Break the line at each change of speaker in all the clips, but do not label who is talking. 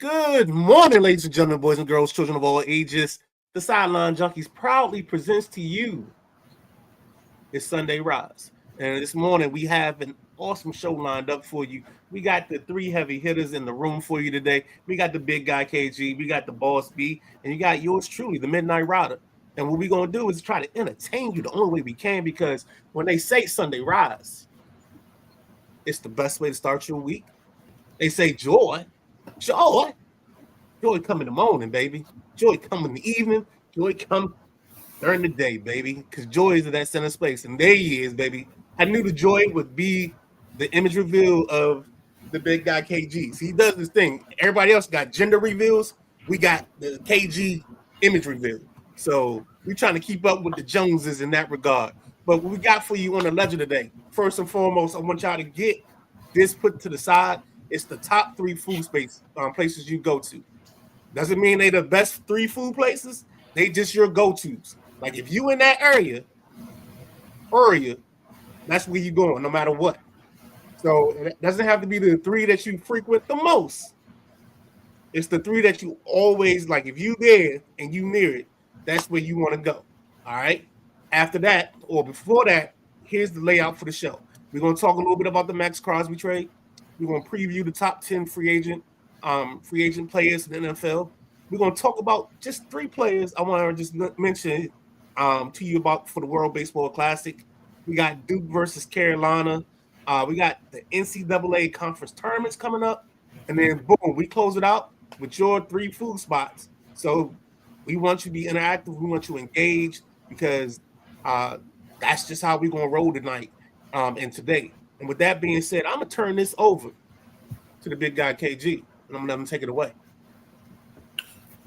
Good morning, ladies and gentlemen, boys and girls, children of all ages. The Sideline Junkies proudly presents to you it's Sunday Rise. And this morning we have an awesome show lined up for you. We got the three heavy hitters in the room for you today. We got the big guy KG, we got the boss B, and you got yours truly, the Midnight Rider. And what we're gonna do is try to entertain you the only way we can, because when they say Sunday Rise, it's the best way to start your week. They say joy. Joy come in the morning, baby. Joy come in the evening. Joy come during the day, baby. Because joy is in that center space. And there he is, baby. I knew the joy would be the image reveal of the big guy KG. See, he does this thing. Everybody else got gender reveals. We got the KG image reveal. So we're trying to keep up with the Joneses in that regard. But what we got for you on the legend today, first and foremost, I want y'all to get this put to the side. It's the top three food space places you go to. Doesn't mean they the best three food places. They just your go-tos. Like if you in that area, that's where you going, no matter what. So it doesn't have to be the three that you frequent the most. It's the three that you always like. If you there and you near it, that's where you want to go. All right. After that, or before that, here's the layout for the show. We're gonna talk a little bit about the Max Crosby trade. We're gonna preview the top 10 free agent players in the NFL. We're going to talk about just three players I want to just mention to you about for the World Baseball Classic. We got Duke versus Carolina. We got the NCAA conference tournaments coming up. And then, boom, we close it out with your three food spots. So we want you to be interactive. We want you to engage, because that's just how we're going to roll tonight and today. And with that being said, I'm going to turn this over to the big guy KG. I'm gonna let him take it away.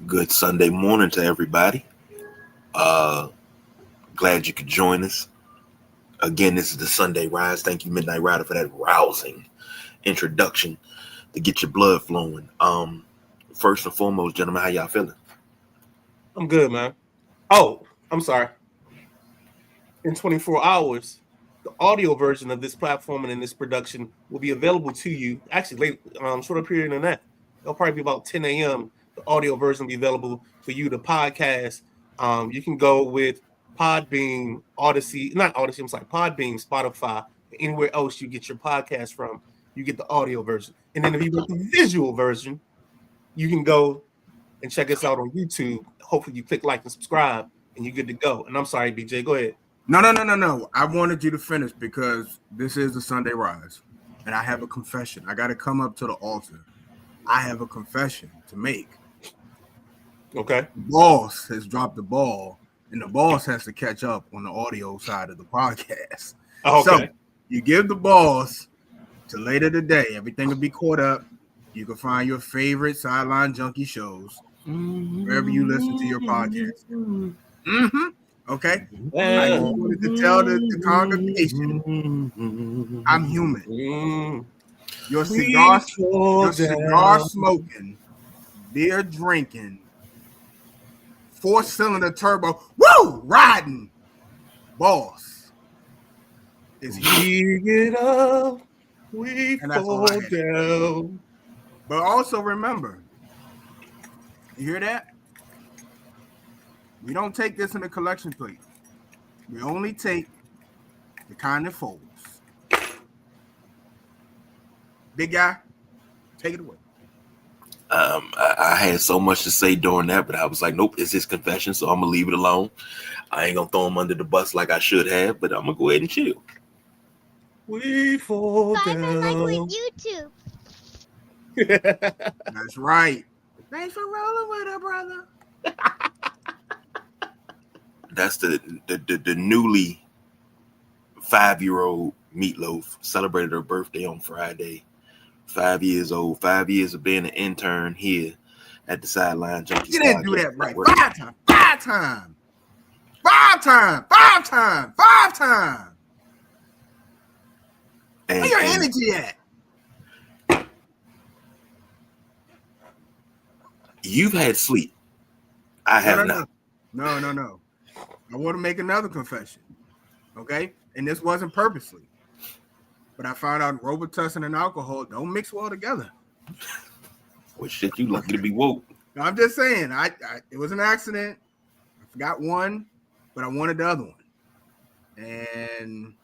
Good Sunday morning to everybody. Glad you could join us. Again, this is the Sunday Rise. Thank you, Midnight Rider, for that rousing introduction to get your blood flowing. First and foremost, gentlemen, how y'all feeling?
I'm good, man. Oh, I'm sorry. In 24 hours, the audio version of this platform and in this production will be available to you. Actually, late, shorter period than that. It'll probably be about 10 a.m. The audio version will be available for you to podcast. You can go with Podbean, Podbean, Spotify, anywhere else you get your podcast from. You get the audio version. And then if you want the visual version, you can go and check us out on YouTube. Hopefully you click like and subscribe and you're good to go. And I'm sorry, BJ, go ahead.
No. I wanted you to finish because this is the Sunday Rise. And I have a confession. I got to come up to the altar. I have a confession to make.
Okay.
The boss has dropped the ball, and the boss has to catch up on the audio side of the podcast.
Okay.
So you give the boss to later today. Everything will be caught up. You can find your favorite Sideline Junkie shows wherever you listen to your podcast. Okay. I just wanted to tell the congregation I'm human. Your cigar smoking, beer drinking, 4-cylinder turbo, riding boss is
we get up, we fall down.
But also remember, you hear that? We don't take this in a collection plate. We only take the kind that folds. Big guy, take it away.
I had so much to say during that, but I was like, nope, it's his confession, so I'm gonna leave it alone. I ain't gonna throw him under the bus like I should have, but I'm gonna go ahead and chill.
We fall down.
Like with YouTube.
That's right. Thanks for rolling with her, brother.
That's the newly 5-year-old Meatloaf celebrated her birthday on Friday. 5 years old, 5 years of being an intern here at the Sideline Junkies.
You didn't do that right.
Network.
Five times. Where your energy at?
You've had sleep. I have not.
No. I want to make another confession. Okay? And this wasn't purposely. But I found out Robitussin and alcohol don't mix well together.
Well, shit, you lucky to be woke.
No, I'm just saying. It was an accident. I forgot one, but I wanted the other one. And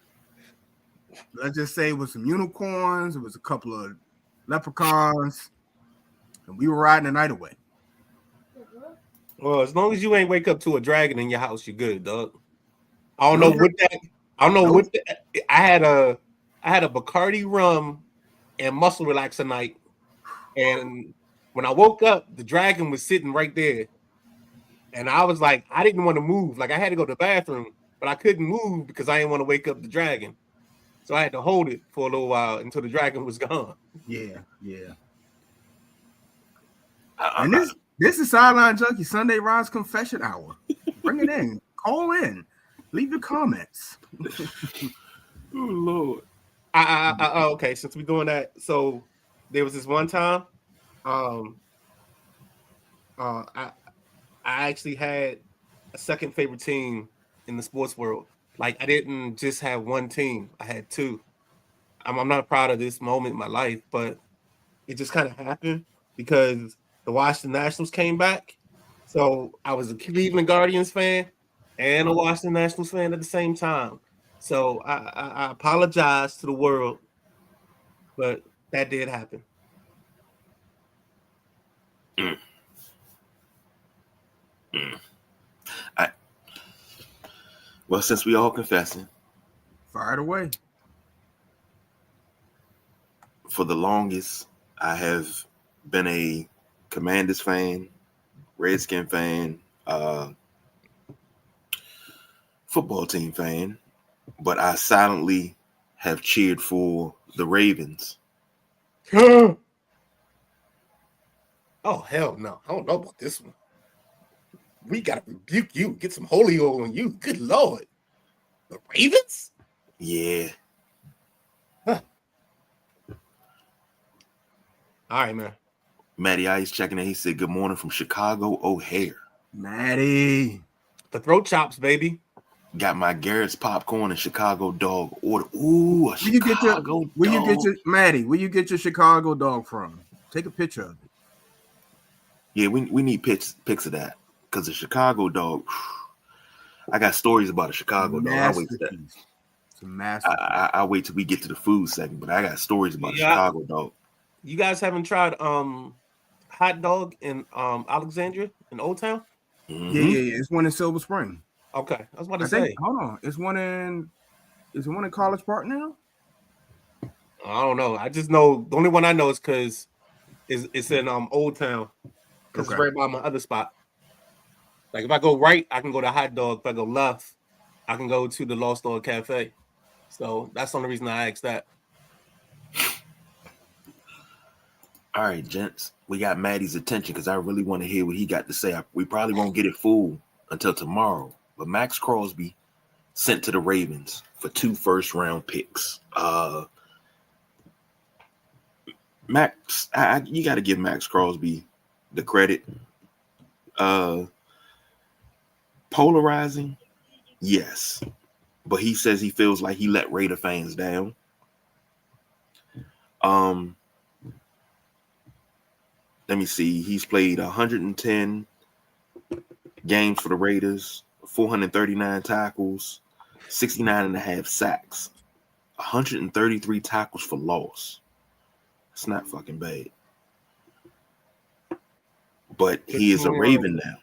let's just say it was some unicorns. It was a couple of leprechauns, and we were riding the night away.
Well, as long as you ain't wake up to a dragon in your house, you're good, dog. I don't know what that. I don't know what that, I had a Bacardi rum and muscle relaxer night, and when I woke up, the dragon was sitting right there, and I was like, I didn't want to move. Like I had to go to the bathroom, but I couldn't move because I didn't want to wake up the dragon. So I had to hold it for a little while until the dragon was gone.
Yeah. And this is Sideline Junkie Sunday Rise Confession Hour. Bring it in. Call in. Leave your comments.
Oh Lord.
Okay, since we're doing that, so there was this one time, I actually had a second favorite team in the sports world. Like I didn't just have one team; I had two. I'm not proud of this moment in my life, but it just kind of happened because the Washington Nationals came back. So I was a Cleveland Guardians fan and a Washington Nationals fan at the same time. So I apologize to the world, but that did happen.
Well, since we all confessing,
Fire it away.
for the longest, I have been a Commanders fan, Redskin fan, football team fan, but I silently have cheered for the Ravens.
Oh hell no! I don't know about this one. We gotta rebuke you, get some holy oil on you. Good Lord, the Ravens?
Yeah.
Huh. All right, man.
Matty Ice checking in. He said, "Good morning from Chicago O'Hare.
Matty.
The throat chops, baby.
Got my Garrett's popcorn and Chicago dog order. Ooh, a
Where you get
Chicago dog.
where you get your Chicago dog from? Take a picture of it.
Yeah, we need pics of that because the Chicago dog. I got stories about a Chicago dog. I'll wait till that.
It's a masterpiece.
I'll wait till we get to the food segment, but I got stories about a Chicago dog.
You guys haven't tried hot dog in Alexandria in Old Town?
Mm-hmm.
Yeah. It's one in Silver Spring.
Okay, I was about to say.
Hold on. Is it one in College Park now?
I don't know. I just know the only one I know is because it's in Old Town. Because it's right by my other spot. Like if I go right, I can go to Hot Dog. If I go left, I can go to the Lost Dog Cafe. So that's the only reason I asked that.
All right, gents, we got Maddie's attention because I really want to hear what he got to say. We probably won't get it full until tomorrow. But Max Crosby sent to the Ravens for 2 first-round picks. Max, you got to give Max Crosby the credit. Polarizing, yes. But he says he feels like he let Raider fans down. Let me see. He's played 110 games for the Raiders, 439 tackles, 69 and a half sacks, 133 tackles for loss. It's not fucking bad. But he is a Raven now.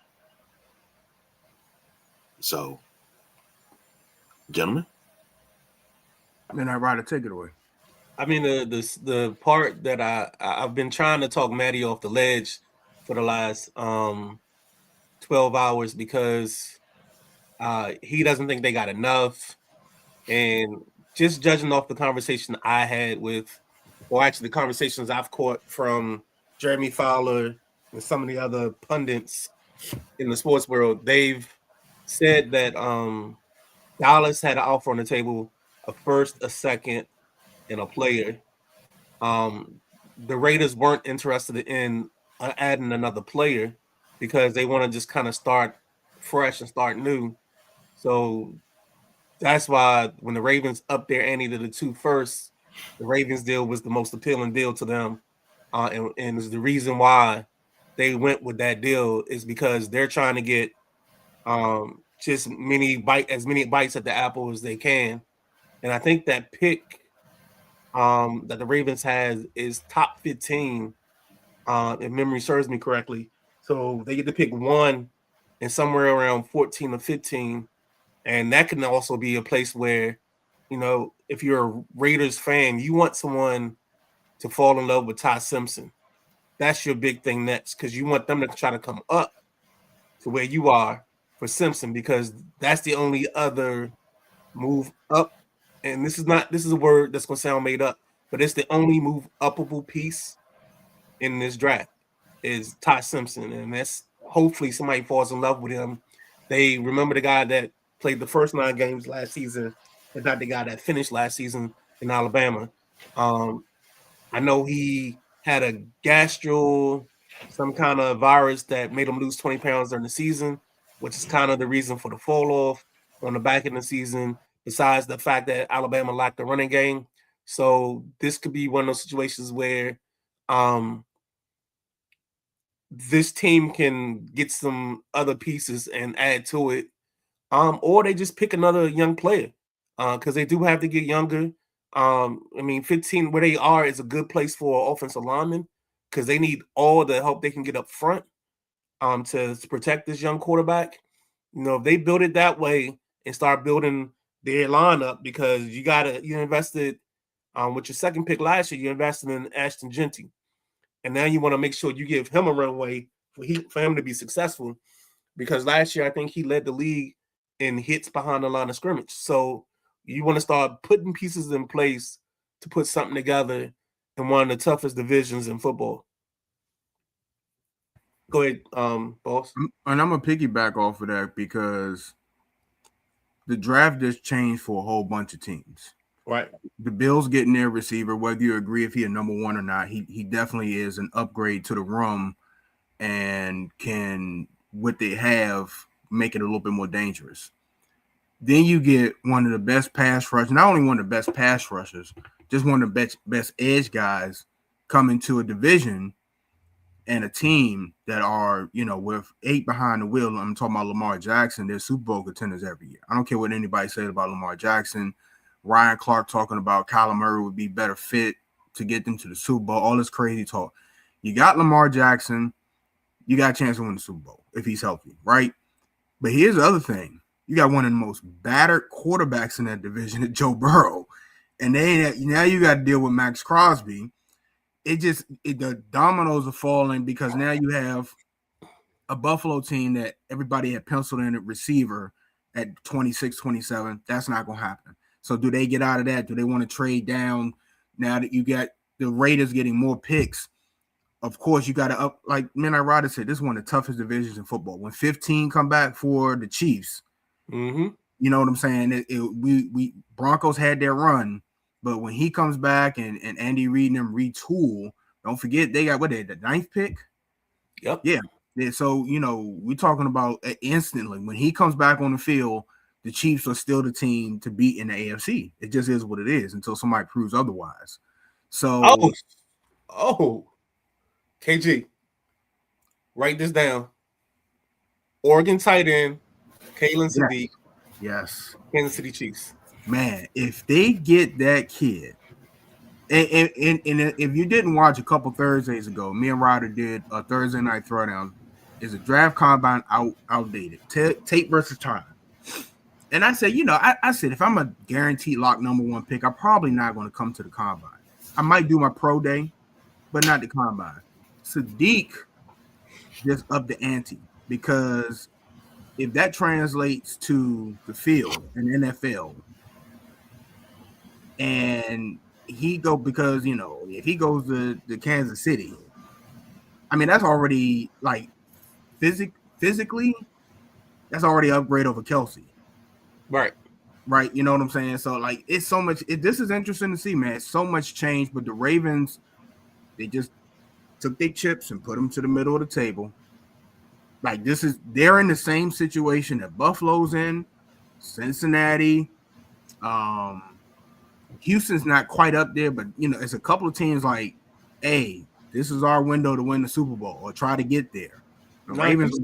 So, gentlemen.
Then Ryder, take it away.
I mean, the part that I've been trying to talk Matty off the ledge for the last 12 hours because he doesn't think they got enough. And just judging off the conversation I had with, or actually the conversations I've caught from Jeremy Fowler and some of the other pundits in the sports world, they've said that Dallas had an offer on the table, a first, a second, and a player. The Raiders weren't interested in adding another player because they want to just kind of start fresh and start new. So that's why when the Ravens upped their ante to the 2 firsts, the Ravens deal was the most appealing deal to them. and it's the reason why they went with that deal is because they're trying to get just as many bites at the apple as they can. And I think that pick that the Ravens has is top 15, if memory serves me correctly. So they get to pick one and somewhere around 14 or 15. And that can also be a place where, if you're a Raiders fan, you want someone to fall in love with Ty Simpson. That's your big thing next, because you want them to try to come up to where you are for Simpson, because that's the only other move up. And this is a word that's going to sound made up, but it's the only move upable piece in this draft is Ty Simpson. And that's hopefully somebody falls in love with him. They remember the guy that played the first 9 games last season and not the guy that finished last season in Alabama. I know he had a some kind of virus that made him lose 20 pounds during the season, which is kind of the reason for the fall off on the back end of the season, besides the fact that Alabama lacked the running game. So this could be one of those situations where this team can get some other pieces and add to it, or they just pick another young player, because they do have to get younger. 15 where they are is a good place for offensive linemen, because they need all the help they can get up front to protect this young quarterback. If they build it that way and start building their lineup, because you invested with your second pick last year, you invested in Ashton Genty. And now you want to make sure you give him a runway for him to be successful, because last year I think he led the league in hits behind the line of scrimmage. So you want to start putting pieces in place to put something together in one of the toughest divisions in football. Go ahead, boss.
And I'm going to piggyback off of that, because the draft just changed for a whole bunch of teams.
Right.
The Bills getting their receiver, whether you agree if he a number 1 or not, he definitely is an upgrade to the room and can, what they have, make it a little bit more dangerous. Then you get one of the best pass rushers, not only one of the best pass rushers, just one of the best edge guys come into a division and a team that are, with 8 behind the wheel. I'm talking about Lamar Jackson. They're Super Bowl contenders every year. I don't care what anybody says about Lamar Jackson. Ryan Clark talking about Kyler Murray would be better fit to get them to the Super Bowl. All this crazy talk. You got Lamar Jackson. You got a chance to win the Super Bowl if he's healthy, right? But here's the other thing. You got one of the most battered quarterbacks in that division, Joe Burrow. And now you got to deal with Max Crosby. The dominoes are falling, because now you have a Buffalo team that everybody had penciled in at receiver at 26, 27. That's not going to happen. So do they get out of that? Do they want to trade down now that you got the Raiders getting more picks? Of course, you got to up, like Midnight Rider said, this is one of the toughest divisions in football. When 15 come back for the Chiefs, you know what I'm saying? We Broncos had their run, but when he comes back and Andy Reid and them retool, don't forget they got the 9th pick.
Yep.
Yeah. So we're talking about instantly when he comes back on the field, the Chiefs are still the team to beat in the AFC. It just is what it is until somebody proves otherwise. So,
KG, write this down. Oregon tight end, Kalen Sadiq.
Yes.
Kansas City Chiefs.
Man, if they get that kid, and if you didn't watch a couple Thursdays ago, me and Ryder did a Thursday night throwdown. Is a draft combine outdated? Tape versus time. And I said, I said, if I'm a guaranteed lock number 1 pick, I'm probably not going to come to the combine. I might do my pro day, but not the combine. Sadiq just upped the ante, because if that translates to the field and NFL, and because if he goes to Kansas City, I mean that's already like physically, that's already an upgrade over Kelsey.
Right.
You know what I'm saying? So like it's so much. This is interesting to see, man. It's so much change, but the Ravens, they just took their chips and put them to the middle of the table. Like they're in the same situation that Buffalo's in, Cincinnati, Houston's not quite up there, but it's a couple of teams like, hey, this is our window to win the Super Bowl or try to get there. The
No,
Ravens,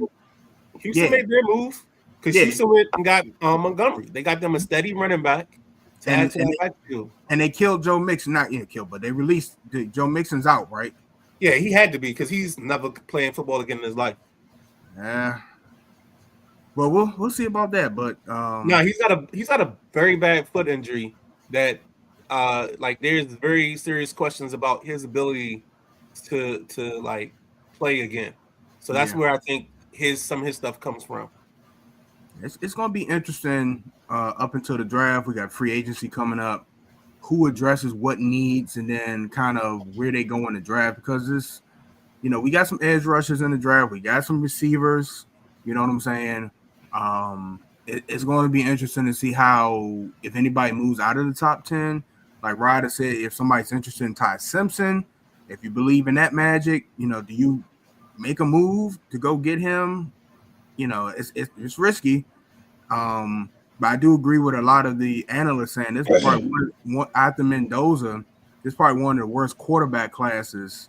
Houston made their move because
Yeah.
Houston went and got Montgomery. They got them a steady running back to add to that backfield.
and they killed Joe Mixon. Not killed, but they released Joe Mixon's out, right?
Yeah, he had to be because he's never playing football again in his life.
Yeah. Well, we'll see about that. But
no, he's got a very bad foot injury that like there's very serious questions about his ability to like play again. So that's where I think some of his stuff comes from.
It's going to be interesting up until the draft. We got free agency coming up. Who addresses what needs, and then kind of where they go in the draft, because this, we got some edge rushers in the draft. We got some receivers. You know what I'm saying? It's going to be interesting to see how, if anybody moves out of the top 10, like Ryder said, if somebody's interested in Ty Simpson, if you believe in that magic, do you make a move to go get him? It's risky. But I do agree with a lot of the analysts saying this is probably one after Mendoza. This is probably one of the worst quarterback classes,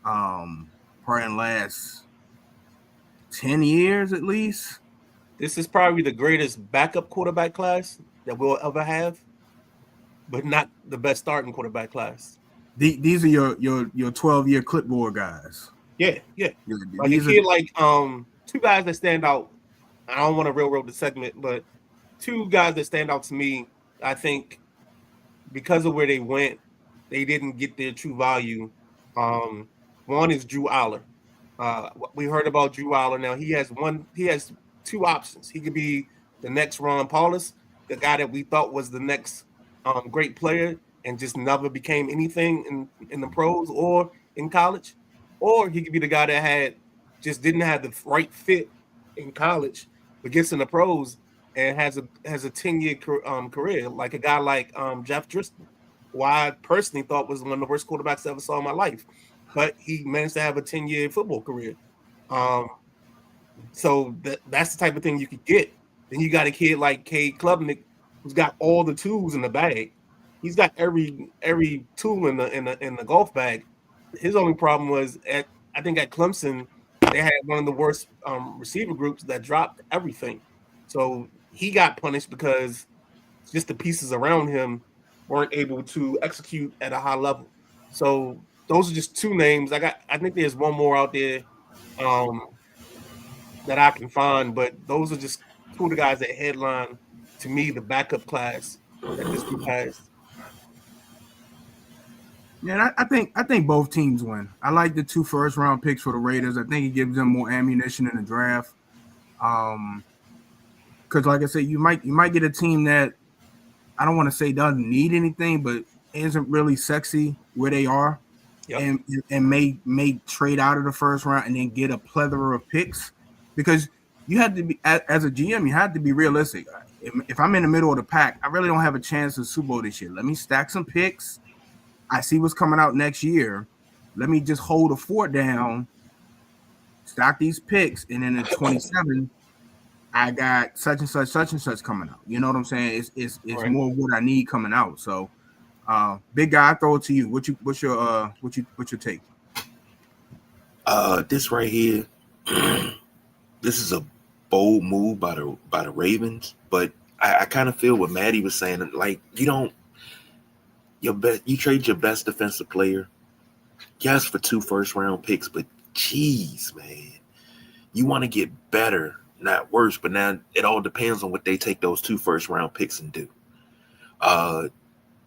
probably in the last 10 years at least.
This is probably the greatest backup quarterback class that we'll ever have, but not the best starting quarterback class.
These are your 12-year clipboard guys.
Yeah. Like two guys that stand out. I don't want to railroad the segment, but two guys that stand out to me, I think, because of where they went, they didn't get their true value. One is Drew Aller. We heard about Drew Aller. Now he has two options. He could be the next Ron Paulus, the guy that we thought was the next great player and just never became anything in the pros or in college, or he could be the guy that didn't have the right fit in college, but gets in the pros and has a 10-year career, like a guy like Jeff Driscoll, who I personally thought was one of the worst quarterbacks I ever saw in my life, but he managed to have a 10-year football career. So that's the type of thing you could get. Then you got a kid like Cade Klubnik, who's got all the tools in the bag. He's got every tool in the golf bag. His only problem was I think at Clemson, they had one of the worst receiver groups that dropped everything. So he got punished because just the pieces around him weren't able to execute at a high level. So those are just two names. I think there's one more out there that I can find, but those are just two of the guys that headline, to me, the backup class that this group has.
Yeah, I think both teams win. I like the 2 first-round picks for the Raiders. I think it gives them more ammunition in the draft. Because like I said, you might get a team that I don't want to say doesn't need anything, but isn't really sexy where they are, and may trade out of the first round and then get a plethora of picks. Because you have to be, as a GM, you have to be realistic. If I'm in the middle of the pack, I really don't have a chance to Super Bowl this year. Let me stack some picks. I see what's coming out next year. Let me just hold a fort down, stock these picks, and then in 27, I got such and such coming out. You know what I'm saying? It's right. More what I need coming out. So, big guy, I throw it to you. What's your take?
This right here, this is a bold move by the Ravens, but I kind of feel what Maddie was saying. Like, you trade your best defensive player, yes, for 2 first-round picks, but geez, man, you want to get better, not worse. But now it all depends on what they take those 2 first-round picks and do.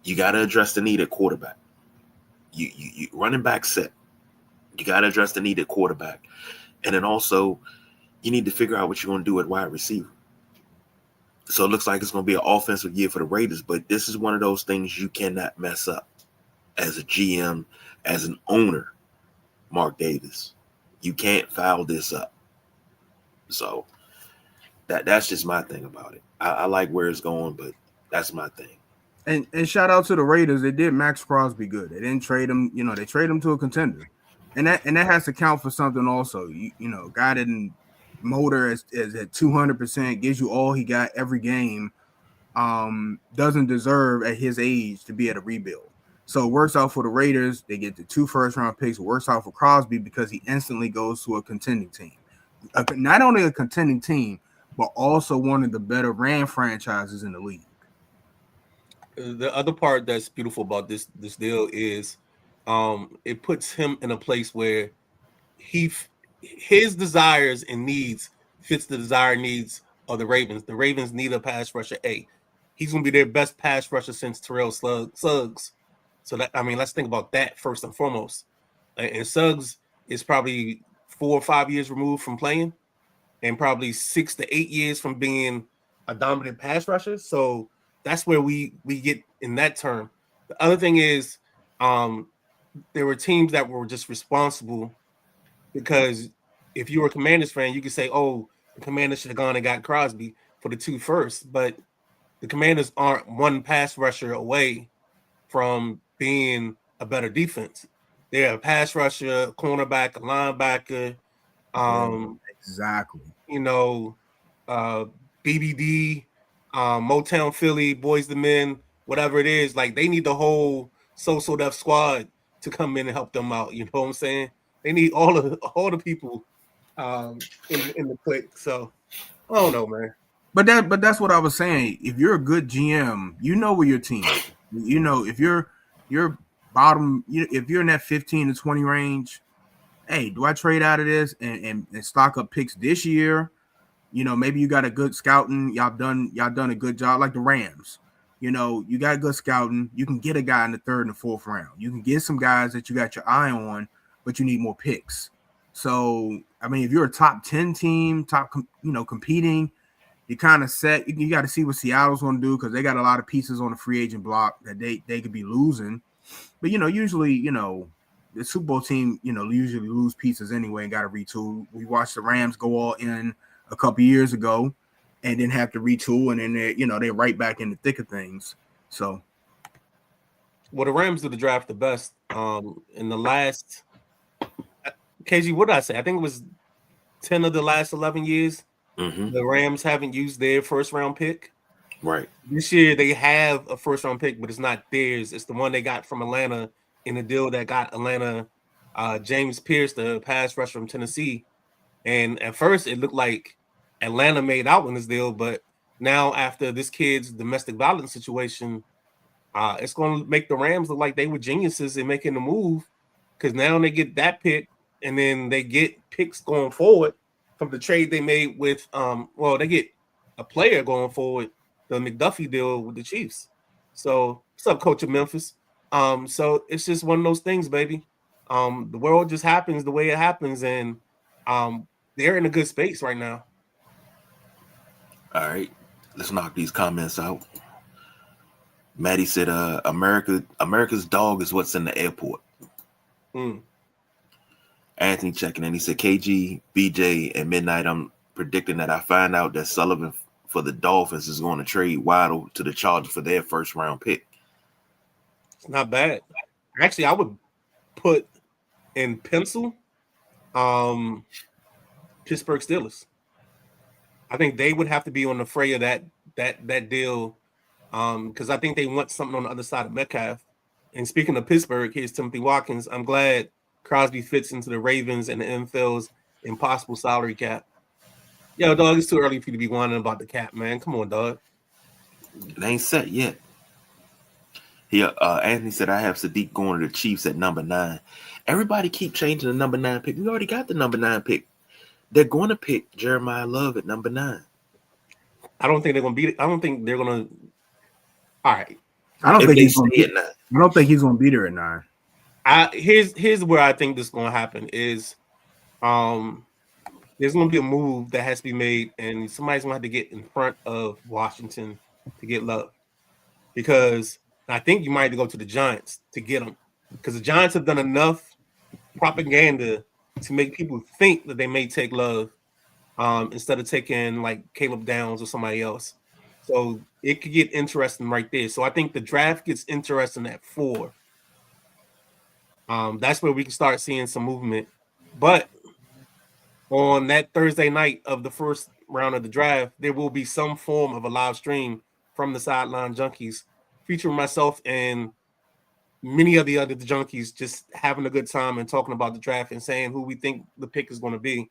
You got to address the need at quarterback. You running back set. You got to address the need at quarterback, and then also you need to figure out what you're going to do at wide receiver. So it looks like it's going to be an offensive year for the Raiders, but this is one of those things you cannot mess up as a GM, as an owner, Mark Davis. You can't foul this up. So that's just my thing about it. I like where it's going, but that's my thing.
And shout out to the Raiders. They did Max Crosby good. They didn't trade him. They traded him to a contender. And that has to count for something also. Guy didn't motor is at 200%, gives you all he got every game, doesn't deserve at his age to be at a rebuild. So it works out for the Raiders. They get the 2 first-round picks. It works out for Crosby because he instantly goes to a contending team. Not only a contending team, but also one of the better Ram franchises in the league.
The other part that's beautiful about this deal is it puts him in a place where his desires and needs fits the desired needs of the Ravens. The Ravens need a pass rusher. He's going to be their best pass rusher since Terrell Suggs. So that, I mean, let's think about that first and foremost. And Suggs is probably 4 or 5 years removed from playing, and probably 6 to 8 years from being a dominant pass rusher. So that's where we get in that term. The other thing is there were teams that were just responsible, because if you were a Commanders fan, you could say, oh, the Commanders should have gone and got Crosby for the 2 first, but the Commanders aren't one pass rusher away from being a better defense. They're a pass rusher, a cornerback, a linebacker,
exactly.
You know, BBD, Motown Philly, Boys the Men, whatever it is. Like, they need the whole So Def squad to come in and help them out. You know what I'm saying? They need all the people in the clique. So I don't know, man.
But that's what I was saying. If you're a good GM, you know where your team is. You know, if you're bottom, if you're in that 15 to 20 range, hey, do I trade out of this and stock up picks this year? You know, maybe you got a good scouting. Y'all done a good job, like the Rams. You know, you got good scouting. You can get a guy in the 3rd and 4th round. You can get some guys that you got your eye on, but you need more picks. So, I mean, if you're a top 10 team, competing, you kind of set. You got to see what Seattle's going to do, because they got a lot of pieces on the free agent block that they could be losing. But, usually, the Super Bowl team, usually lose pieces anyway and got to retool. We watched the Rams go all in a couple years ago and then have to retool, and then they're right back in the thick of things. So,
well, the Rams did the draft the best. In the last, KG, what did I say? I think it was 10 of the last 11 years.
Mm-hmm.
The Rams haven't used their first round pick.
Right.
This year they have a first round pick, but it's not theirs. It's the one they got from Atlanta in the deal that got Atlanta James Pierce, the pass rusher from Tennessee. And at first it looked like Atlanta made out in this deal, but now after this kid's domestic violence situation, it's going to make the Rams look like they were geniuses in making the move, because now they get that pick, and then they get picks going forward from the trade they made with they get a player going forward, the McDuffie deal with the Chiefs. So what's up, coach of Memphis? So it's just one of those things, baby. The world just happens the way it happens, and they're in a good space right now.
All right, let's knock these comments out. Maddie said, America's dog is what's in the airport. Anthony checking in. He said, KG, BJ, and Midnight, I'm predicting that I find out that Sullivan for the Dolphins is going to trade Waddle to the Chargers for their first round pick.
It's not bad. Actually, I would put in pencil Pittsburgh Steelers. I think they would have to be on the fray of that deal, because I think they want something on the other side of Metcalf. And speaking of Pittsburgh, here's Timothy Watkins. I'm glad Crosby fits into the Ravens and the NFL's impossible salary cap. Yo, dog, it's too early for you to be whining about the cap, man. Come on, dog.
It ain't set yet. Here, Anthony said, I have Sadiq going to the Chiefs at number 9. Everybody keep changing the number 9 pick. We already got the number 9 pick. They're going to pick Jeremiah Love at number 9.
I don't think they're going to beat it. I don't think they're going to. All right.
I don't think he's going to be there at 9.
Here's where I think this is going to happen is there's going to be a move that has to be made, and somebody's going to have to get in front of Washington to get Love, because I think you might have to go to the Giants to get him, because the Giants have done enough propaganda to make people think that they may take Love instead of taking like Caleb Downs or somebody else. So it could get interesting right there. So I think the draft gets interesting at 4. That's where we can start seeing some movement. But on that Thursday night of the first round of the draft, there will be some form of a live stream from the Sideline Junkies featuring myself and many of the other junkies just having a good time and talking about the draft and saying who we think the pick is going to be.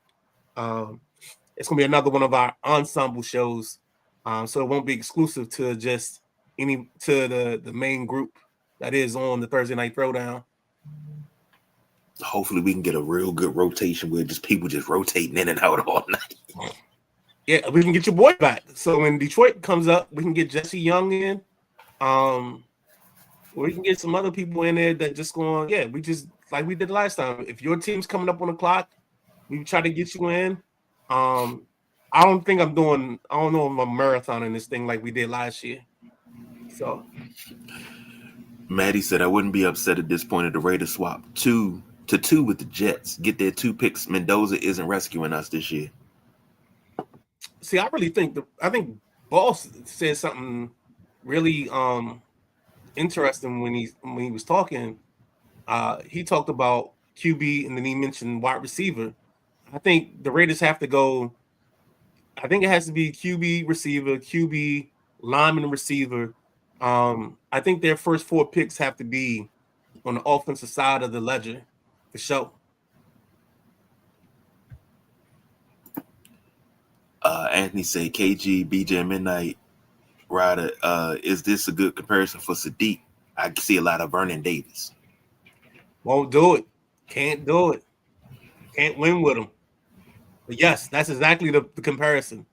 It's going to be another one of our ensemble shows. So it won't be exclusive to just the main group that is on the Thursday Night Throwdown.
Hopefully we can get a real good rotation where just people just rotating in and out all night.
Yeah, we can get your boy back. So when Detroit comes up, we can get Jesse Young in. We can get some other people in there that just going, yeah, we just like we did last time. If your team's coming up on the clock, we try to get you in. I don't know if I'm marathoning this thing like we did last year. So
Maddie said, I wouldn't be upset at this point of the Raiders swap 2-2 with the Jets. Get their 2 picks. Mendoza isn't rescuing us this year.
See, I really think I think Boss said something really interesting when he was talking. He talked about QB and then he mentioned wide receiver. I think the Raiders have to go. I think it has to be QB receiver, QB lineman receiver. I think their first 4 picks have to be on the offensive side of the ledger for sure.
Anthony said, KG, BJ Midnight Rider, is this a good comparison for Sadiq? I can see a lot of Vernon Davis.
Won't do it. Can't do it. Can't win with him. But yes, that's exactly the comparison.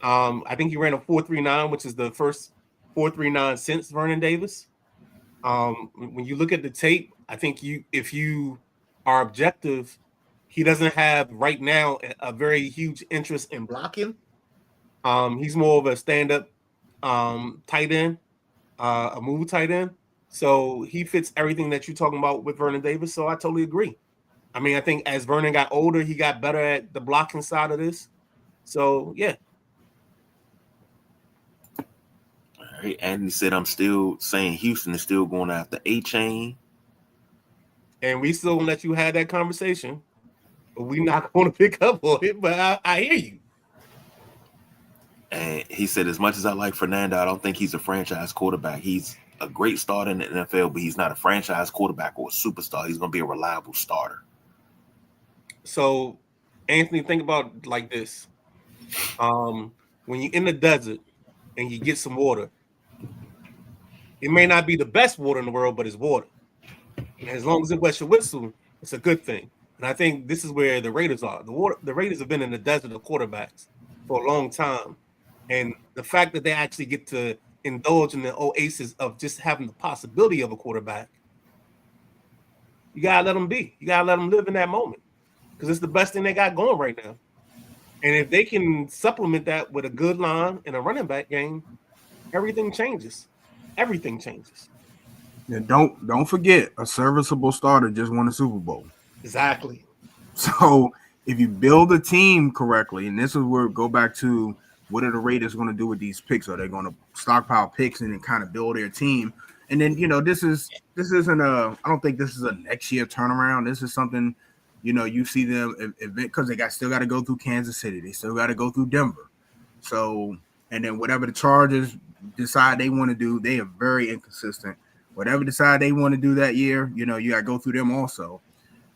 I think he ran a 4.39, which is the first 4.39 since Vernon Davis. When you look at the tape, I think if you are objective, he doesn't have right now a very huge interest in blocking. He's more of a stand-up tight end, a move tight end. So he fits everything that you're talking about with Vernon Davis. So I totally agree. I mean, I think as Vernon got older, he got better at the blocking side of this. So, yeah.
All right. Anthony said, I'm still saying Houston is still going after A-Chain.
And we still let you have that conversation. But we're not going to pick up on it. But I hear you.
And he said, as much as I like Fernando, I don't think he's a franchise quarterback. He's a great starter in the NFL, but he's not a franchise quarterback or a superstar. He's going to be a reliable starter.
So, Anthony, think about it like this. When you're in the desert and you get some water, it may not be the best water in the world, but it's water. And as long as it wets your whistle, it's a good thing. And I think this is where the Raiders are. The Raiders have been in the desert of quarterbacks for a long time. And the fact that they actually get to indulge in the oasis of just having the possibility of a quarterback, you got to let them be. You got to let them live in that moment because it's the best thing they got going right now. And if they can supplement that with a good line and a running back game, everything changes. Everything changes.
And don't forget, a serviceable starter just won a Super Bowl.
Exactly.
So if you build a team correctly, and this is where we go back to what are the Raiders going to do with these picks? Are they going to stockpile picks and then kind of build their team? And then, this isn't I don't think this is a next year turnaround. This is something, you see them because they still got to go through Kansas City. They still got to go through Denver. So, and then whatever the Chargers decide they want to do, they are very inconsistent. Whatever decide they want to do that year, you got to go through them also.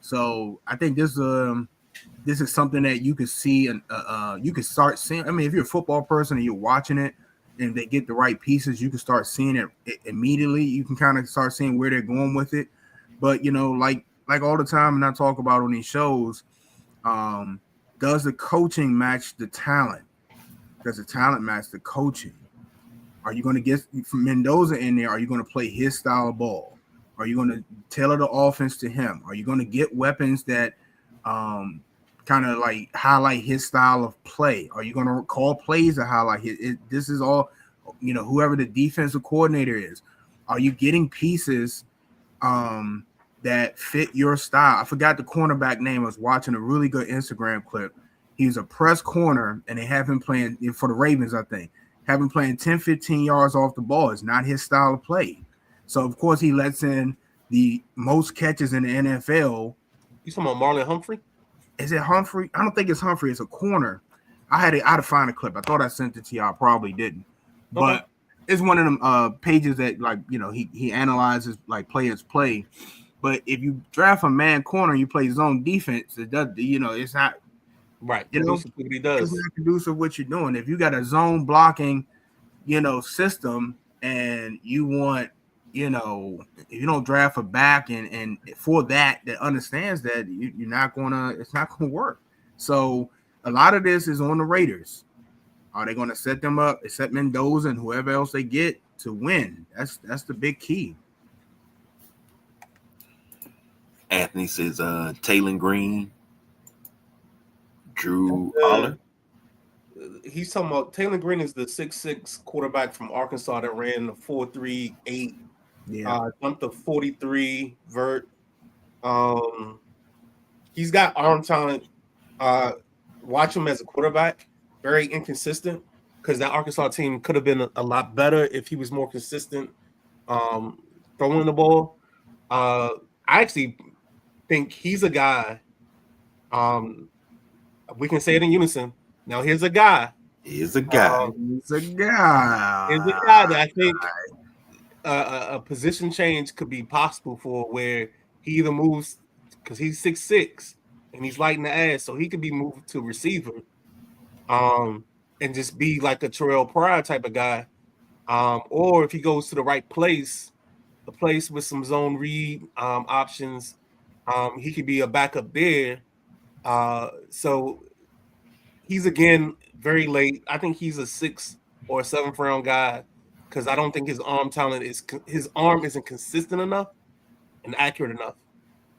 So I think this is something that you can see and you can start seeing. I mean, if you're a football person and you're watching it and they get the right pieces, you can start seeing it immediately. You can kind of start seeing where they're going with it. But, like all the time, and I talk about on these shows, does the coaching match the talent? Does the talent match the coaching? Are you going to get Mendoza in there? Are you going to play his style of ball? Are you going to tailor the offense to him? Are you going to get weapons that kind of like highlight his style of play? Are you going to call plays to highlight his? This is all, whoever the defensive coordinator is. Are you getting pieces that fit your style? I forgot the cornerback name. I was watching a really good Instagram clip. He's a press corner, and they have him playing for the Ravens, I think. Have him playing 10, 15 yards off the ball. It's not his style of play. So, of course, he lets in the most catches in the NFL.
You talking about Marlon Humphrey?
Is it Humphrey? I don't think it's Humphrey. It's a corner. I had to find a clip. I thought I sent it to you. I probably didn't.
Okay.
it's one of them pages that like he analyzes like players play. But if you draft a man corner, you play zone defense. It does, it's not
Right.
conducive
to what he
it's
does.
not conducive what you're doing. If you got a zone blocking, system, and you want, if you don't draft a back and for that understands that you're not it's not gonna work. So a lot of this is on the Raiders. Are they going to set them up, except Mendoza and whoever else they get to win? That's the big key.
Anthony says Taylor Green, Drew Aller.
He's talking about Taylor Green is the 6'6" quarterback from Arkansas that ran the 4.38.
Yeah,
Jumped to 43 vert. He's got arm talent. Watch him as a quarterback. Very inconsistent because that Arkansas team could have been a lot better if he was more consistent throwing the ball. I actually think he's a guy. We can say it in unison. Now, here's a guy.
He's a guy.
he's a guy.
Here's a guy that I think a position change could be possible for, where he either moves because he's 6'6" and he's light in the ass, so he could be moved to receiver. And just be like a Terrell Pryor type of guy. Or if he goes to the right place, a place with some zone read options, he could be a backup there. So he's, again, very late. I think he's a 6th or 7th round guy because I don't think his arm isn't consistent enough and accurate enough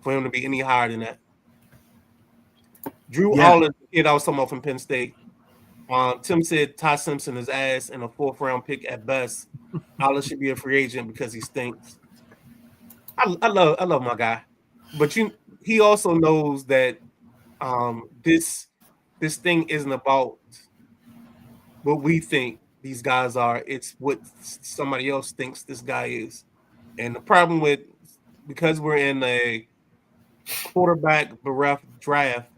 for him to be any higher than that. Drew Aller, the kid I was talking about from Penn State. Tim said Ty Simpson is ass and a 4th round pick at best. Aller should be a free agent because he stinks. I love my guy, but he also knows that this thing isn't about what we think these guys are. It's what somebody else thinks this guy is. And the problem because we're in a quarterback bereft draft,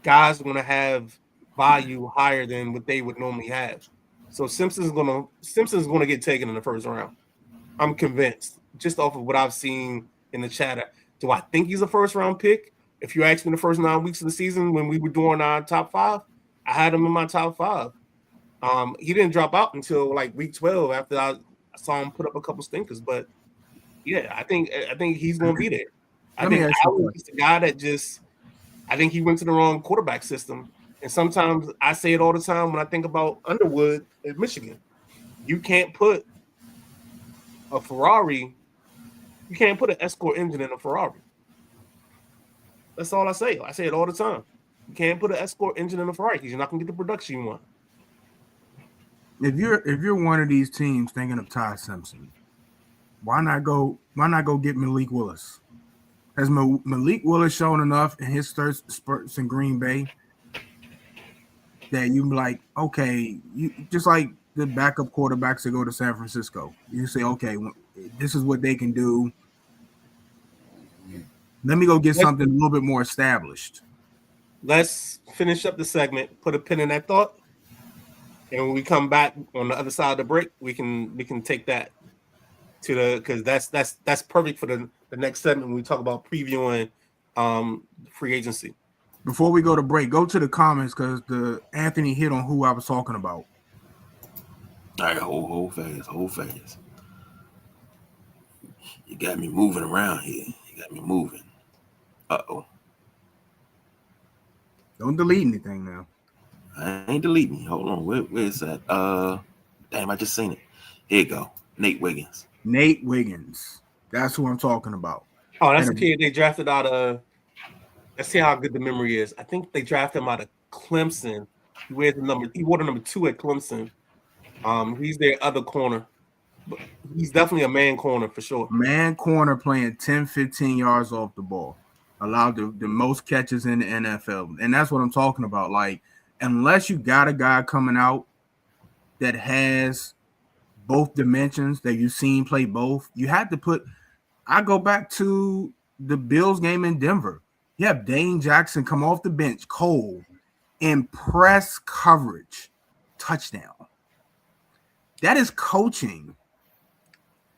guys are going to have value higher than what they would normally have. So Simpson's going to get taken in the 1st round. I'm convinced, just off of what I've seen in the chat. Do I think he's a 1st round pick? If you asked me the first 9 weeks of the season when we were doing our top 5, I had him in my top 5. He didn't drop out until like week 12 after I saw him put up a couple stinkers. But yeah, I think he's going to be there. I think Allen is the guy that I think he went to the wrong quarterback system. And sometimes I say it all the time when I think about Underwood at Michigan. You can't put a Ferrari, you can't put an Escort engine in a Ferrari. That's all I say. I say it all the time. You can't put an Escort engine in a Ferrari because you're not going to get the production you want.
If you're one of these teams thinking of Ty Simpson, why not go get Malik Willis? Has Malik Willis shown enough in his spurts in Green Bay that you like, okay, you just like the backup quarterbacks that go to San Francisco. You say, okay, this is what they can do. Let me go get something a little bit more established.
Let's finish up the segment, put a pin in that thought, and when we come back on the other side of the break, we can take that to because that's perfect for the next segment when we talk about previewing free agency.
Before we go to break, go to the comments because Anthony hit on who I was talking about.
All right, hold fast. You got me moving around here. You got me moving. Uh-oh.
Don't delete anything now.
I ain't deleting. Hold on. Where is that? Damn, I just seen it. Here you go. Nate Wiggins. That's who I'm talking about.
Oh, that's the kid they drafted out of. Let's see how good the memory is. I think they drafted him out of Clemson. He wore the number 2 at Clemson. He's their other corner. But he's definitely a man corner for sure.
Man corner playing 10, 15 yards off the ball. Allowed the most catches in the NFL. And that's what I'm talking about. Like, unless you got a guy coming out that has both dimensions that you've seen play both, you had to put – I go back to the Bills game in Denver. You have Dane Jackson come off the bench, cold, in press coverage, touchdown. That is coaching.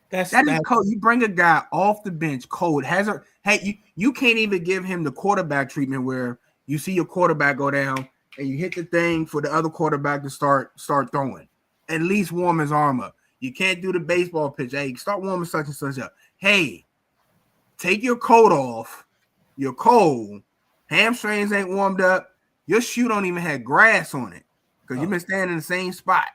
That's
You bring a guy off the bench cold. You can't even give him the quarterback treatment where you see your quarterback go down and you hit the thing for the other quarterback to start throwing. At least warm his arm up. You can't do the baseball pitch. Hey, start warming such and such up. Hey, take your coat off. You're cold. Hamstrings ain't warmed up. Your shoe don't even have grass on it because you've been standing in the same spot.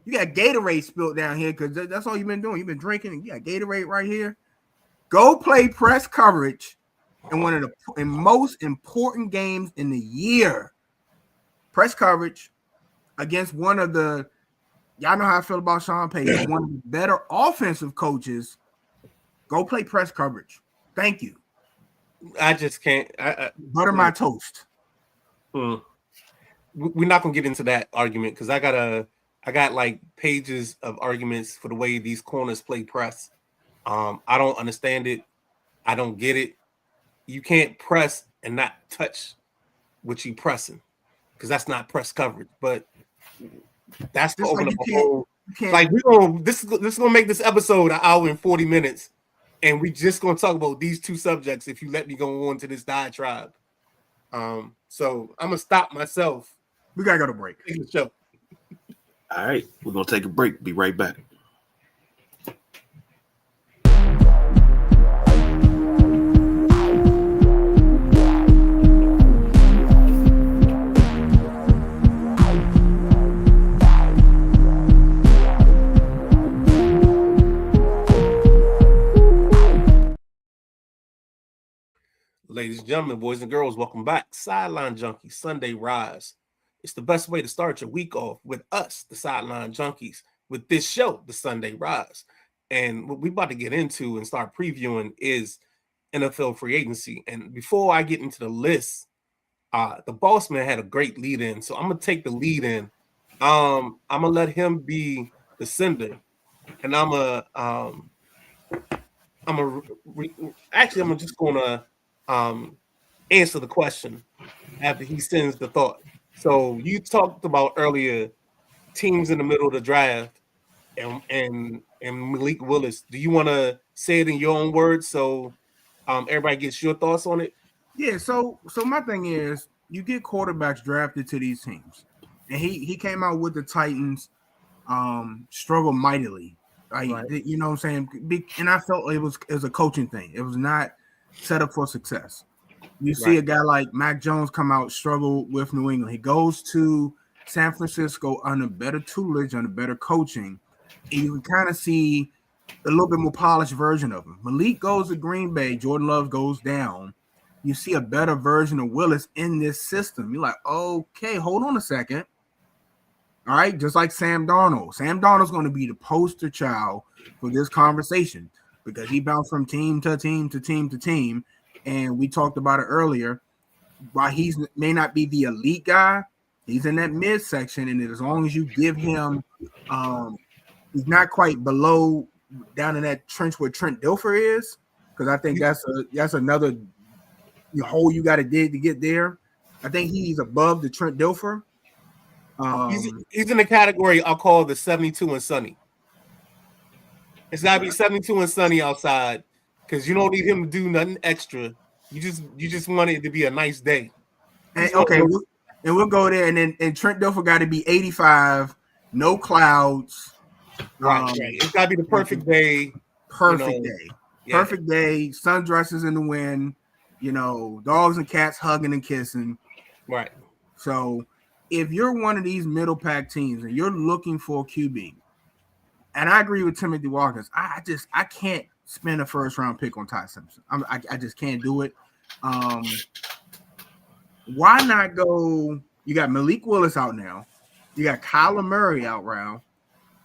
You got Gatorade spilled down here because that's all you've been doing. You've been drinking and you got Gatorade right here. Go play press coverage in one of the most important games in the year. Press coverage against one of the, y'all know how I feel about Sean Payton, one of the better offensive coaches. Go play press coverage. Thank you.
I just can't.
Butter my toast.
We're not gonna get into that argument because I got like pages of arguments for the way these corners play press. I don't understand it. I don't get it. You can't press and not touch what you pressing because that's not press coverage. But that's to open up a whole. Like this is gonna make this episode an hour and 40 minutes, and we just gonna talk about these two subjects. If you let me go on to this diatribe, so I'm gonna stop myself.
We gotta go to break.
Take the show.
All right, we're gonna take a break. Be right back.
Ladies and gentlemen, boys and girls, welcome back. Sideline Junkies, Sunday Rise. It's the best way to start your week off with us, the Sideline Junkies, with this show, the Sunday Rise. And what we're about to get into and start previewing is NFL free agency. And before I get into the list, the boss man had a great lead in. So I'm going to take the lead in. I'm going to let him be the sender. And I'm just going to answer the question after he sends the thought. So you talked about earlier teams in the middle of the draft and Malik Willis. Do you want to say it in your own words so everybody gets your thoughts on it?
Yeah, so my thing is you get quarterbacks drafted to these teams. And he came out with the Titans struggle mightily. Right. You know what I'm saying? And I felt it was a coaching thing. It was not set up for success. You see a guy like Mac Jones come out, struggle with New England. He goes to San Francisco under better tutelage, under better coaching, and you can kind of see a little bit more polished version of him. Malik goes to Green Bay, Jordan Love goes down. You see a better version of Willis in this system. You're like, okay, hold on a second. All right, just like Sam Darnold. Sam Darnold's going to be the poster child for this conversation because he bounced from team to team to team to team. And we talked about it earlier. While he may not be the elite guy, he's in that midsection. And as long as you give him, he's not quite below down in that trench where Trent Dilfer is, because I think that's another hole you got to dig to get there. I think he's above the Trent Dilfer.
He's in the category I'll call the 72 and sunny. It's got to be 72 and sunny outside. Because you don't need him to do nothing extra. You just want it to be a nice day.
And, okay, we'll go there. And Trent Dilfer got to be 85, no clouds.
Right. It's got to be the perfect day.
Perfect day. Yeah. Perfect day. Sundresses in the wind. Dogs and cats hugging and kissing.
Right.
So if you're one of these middle pack teams and you're looking for a QB, and I agree with Timothy Watkins, I can't spend a first round pick on Ty Simpson. I just can't do it. Why not go? You got Malik Willis out now. You got Kyler Murray out round.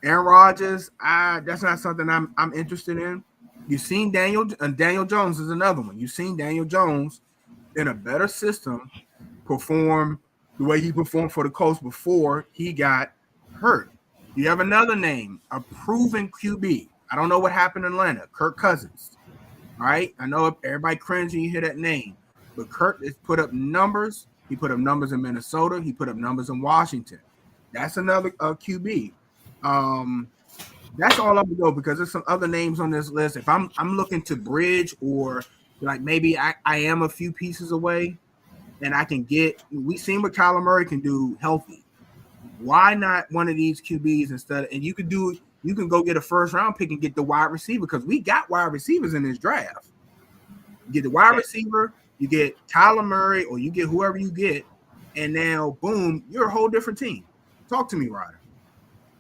Aaron Rodgers. That's not something I'm interested in. You've seen Daniel Jones is another one. You've seen Daniel Jones in a better system perform the way he performed for the Colts before he got hurt. You have another name, a proven QB. I don't know what happened in Atlanta. Kirk Cousins. All right. I know everybody cringes when you hear that name, but Kirk has put up numbers. He put up numbers in Minnesota. He put up numbers in Washington. That's another QB. That's all I'm gonna go because there's some other names on this list. If I'm looking to bridge or like maybe I am a few pieces away and I can get. We seen what Kyler Murray can do healthy. Why not one of these QBs instead? And you can go get a first round pick and get the wide receiver because we got wide receivers in this draft. You get the wide receiver, you get Kyler Murray, or you get whoever you get, and now boom, you're a whole different team. Talk to me, Ryder.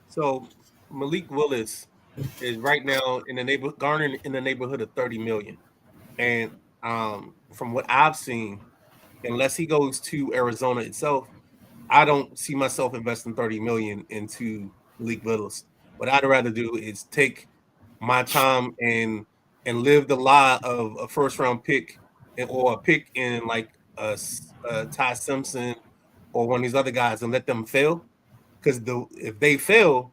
So Malik Willis is right now in the neighborhood, garnering in the neighborhood of 30 million. And from what I've seen, unless he goes to Arizona itself, I don't see myself investing 30 million into Malik Willis. What I'd rather do is take my time and live the lie of a first round pick or a pick in like Ty Simpson or one of these other guys and let them fail. Because if they fail,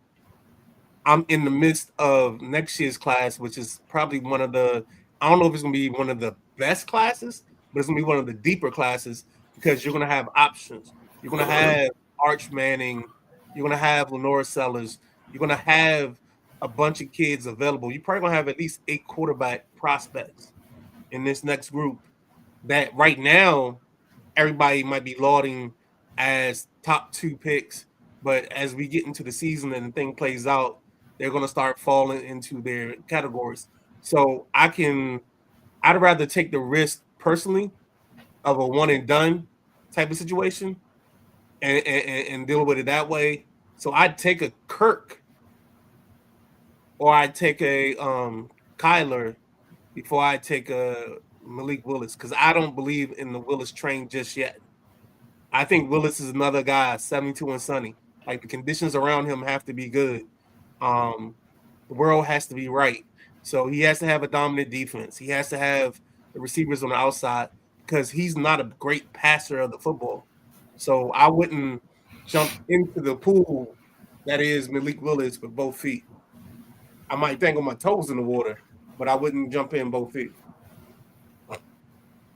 I'm in the midst of next year's class, which is probably one of the, I don't know if it's going to be one of the best classes, but it's going to be one of the deeper classes because you're going to have options. You're going to have Arch Manning. You're going to have Lenore Sellers. You're going to have a bunch of kids available. You're probably going to have at least 8 quarterback prospects in this next group that right now everybody might be lauding as top 2 picks. But as we get into the season and the thing plays out, they're going to start falling into their categories. So I'd rather take the risk personally of a one and done type of situation and deal with it that way. So I'd take a Kirk or I'd take a Kyler before I take a Malik Willis because I don't believe in the Willis train just yet. I think Willis is another guy, 72 and sunny. Like the conditions around him have to be good. The world has to be right. So he has to have a dominant defense. He has to have the receivers on the outside because he's not a great passer of the football. So I wouldn't jump into the pool that is Malik Willis with both feet. I might dangle my toes in the water, but I wouldn't jump in both feet.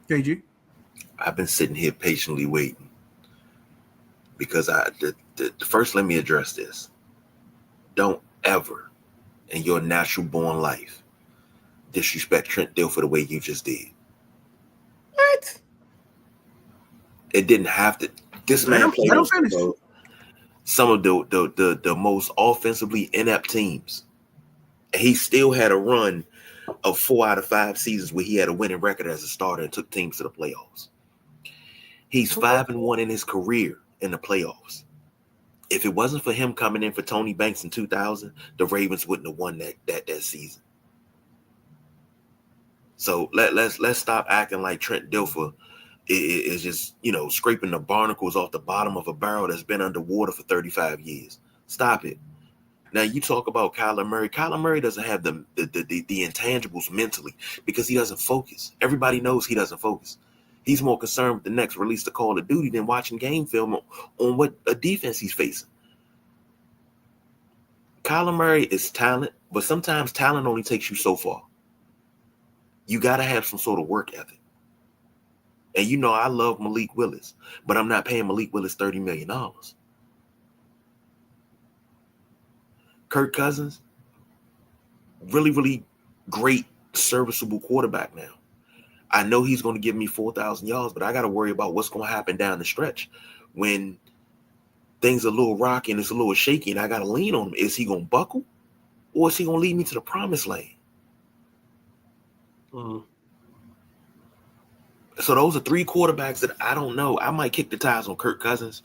KG?
I've been sitting here patiently waiting because first let me address this. Don't ever in your natural born life disrespect Trent Dilfer the way you just did.
What?
It didn't have to. This man played on some of the most offensively inept teams. He still had a run of 4 out of 5 seasons where he had a winning record as a starter and took teams to the playoffs. He's 5-1 in his career in the playoffs. If it wasn't for him coming in for Tony Banks in 2000, the Ravens wouldn't have won that season. So let's stop acting like Trent Dilfer is just, scraping the barnacles off the bottom of a barrel that's been underwater for 35 years. Stop it. Now you talk about Kyler Murray. Kyler Murray doesn't have the intangibles mentally because he doesn't focus. Everybody knows he doesn't focus. He's more concerned with the next release to Call of Duty than watching game film on what a defense he's facing. Kyler Murray is talent, but sometimes talent only takes you so far. You got to have some sort of work ethic. And I love Malik Willis, but I'm not paying Malik Willis $30 million. Kirk Cousins, really, really great, serviceable quarterback now. I know he's going to give me 4,000 yards, but I got to worry about what's going to happen down the stretch when things are a little rocky and it's a little shaky and I got to lean on him. Is he going to buckle or is he going to lead me to the promised land? So those are 3 quarterbacks that I don't know. I might kick the tires on Kirk Cousins,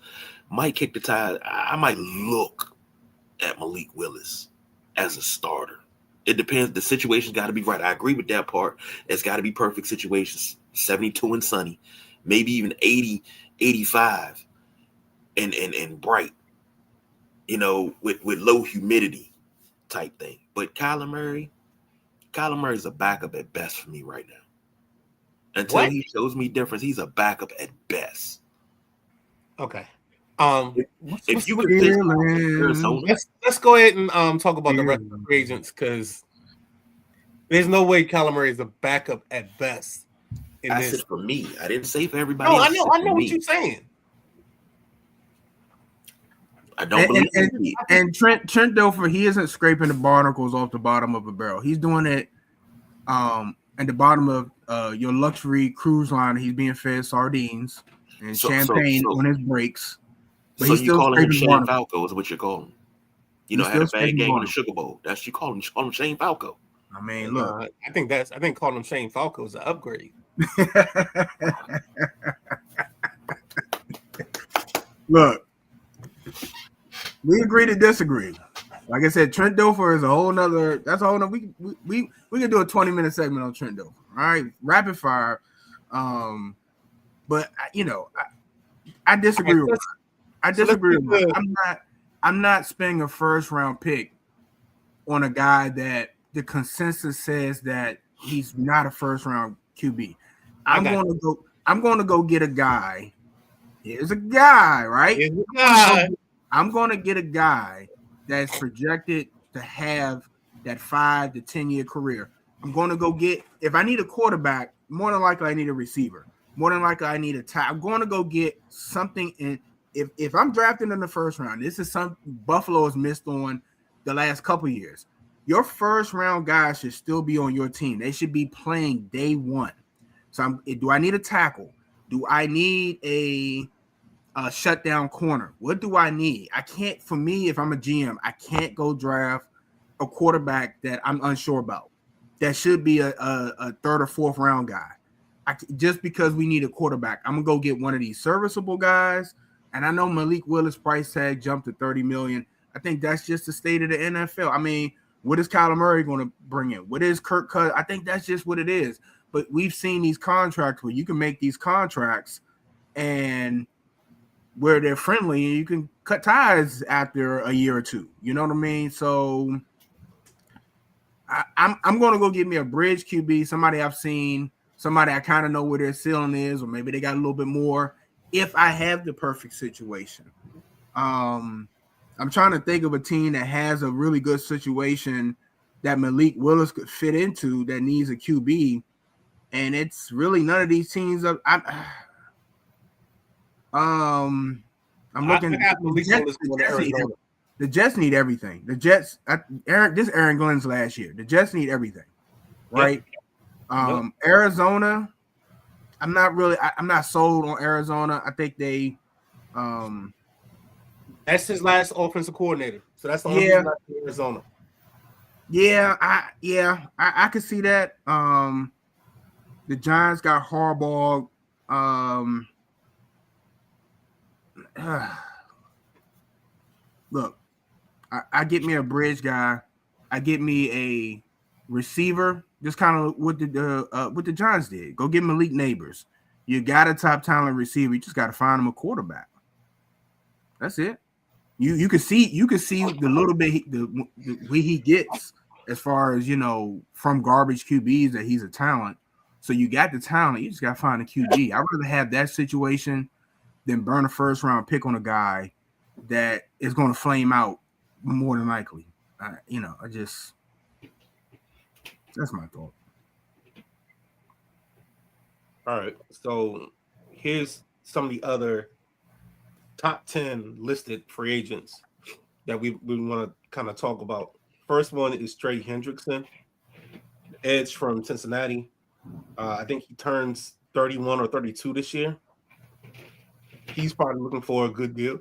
might kick the tires. I might look at Malik Willis as a starter. It depends. The situation's got to be right. I agree with that part. It's got to be perfect situations. 72 and sunny, maybe even 80, 85 and bright, with low humidity type thing. But Kyler Murray's a backup at best for me right now. Until he shows me difference, he's a backup at best.
Okay.
If you would Arizona,
let's go ahead and talk about the rest of the free agents because there's no way Kyler Murray is a backup at best.
I said for me. I didn't say for everybody.
No, I know what you're saying.
I don't believe he did.
And Trent Dilfer, he isn't scraping the barnacles off the bottom of a barrel. He's doing it at the bottom of your luxury cruise line. He's being fed sardines and champagne on his breaks. But
So
he's
you
still
calling him
scraping
Shane
barnacles.
Falco is what you're calling him. You
He's
know, had a
still
bad
scraping
game in the
barnacles.
Sugar Bowl. That's you call him Shane Falco.
I mean, look.
I think calling him Shane Falco is an upgrade.
Look, we agree to disagree. Like I said, Trent Dilfer is a whole nother. That's a whole nother. We can do a 20-minute segment on Trent Dilfer. All right, rapid fire. But I disagree with. I disagree with. I'm not spending a first round pick on a guy that the consensus says that he's not a first round QB. I'm going to go get a guy. Here's a guy, right? I'm going to get a guy that's projected to have that 5 to 10 year career. I'm going to go get, if I need a quarterback, more than likely I need a receiver. More than likely I need a tie. I'm going to go get something in. If I'm drafting in the first round, this is something Buffalo has missed on the last couple of years. Your first round guys should still be on your team. They should be playing day one. So do I need a tackle? Do I need a shutdown corner? What do I need? I can't, for me, if I'm a GM, I can't go draft a quarterback that I'm unsure about. That should be a third or fourth round guy. Just because we need a quarterback, I'm going to go get one of these serviceable guys. And I know Malik Willis' price tag jumped to $30 million. I think that's just the state of the NFL. I mean, what is Kyler Murray going to bring in? What is Kirk Cousins? I think that's just what it is. But we've seen these contracts where you can make these contracts and where they're friendly and you can cut ties after a year or two. You know what I mean? So I'm going to go get me a bridge QB, somebody I've seen, somebody I kind of know where their ceiling is, or maybe they got a little bit more if I have the perfect situation. I'm trying to think of a team that has a really good situation that Malik Willis could fit into that needs a QB. And it's really none of these teams. I'm looking. The Jets need everything. The Jets. Aaron Glenn's last year. The Jets need everything, right? Yep. Arizona. I'm not sold on Arizona. I think they.
That's his last offensive coordinator. So that's the only reason I like Arizona.
Yeah, I could see that. The Giants got Harbaugh. Look, I get me a bridge guy. I get me a receiver. Just kind of what the Giants did. Go get Malik Neighbors. You got a top talent receiver. You just got to find him a quarterback. That's it. You can see the little bit the way he gets as far as from garbage QBs that he's a talent. So you got the talent. You just got to find a QB. I'd rather have that situation than burn a first round pick on a guy that is going to flame out more than likely. That's my thought.
All right. So here's some of the other top 10 listed free agents that we want to kind of talk about. First one is Trey Hendrickson, edge from Cincinnati. I think he turns 31 or 32 this year. He's probably looking for a good deal.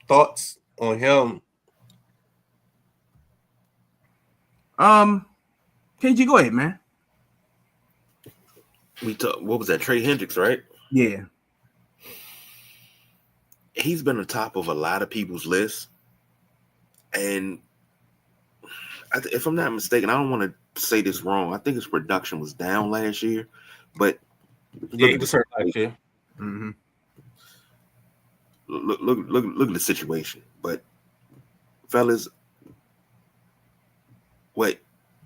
Thoughts on him?
KG, go ahead, man.
What was that? Trey Hendricks, right?
Yeah.
He's been on top of a lot of people's lists. And if I'm not mistaken, I don't want to say this wrong. I think his production was down last year, but
he was hurt last year.
Mm-hmm.
Look at the situation. But fellas,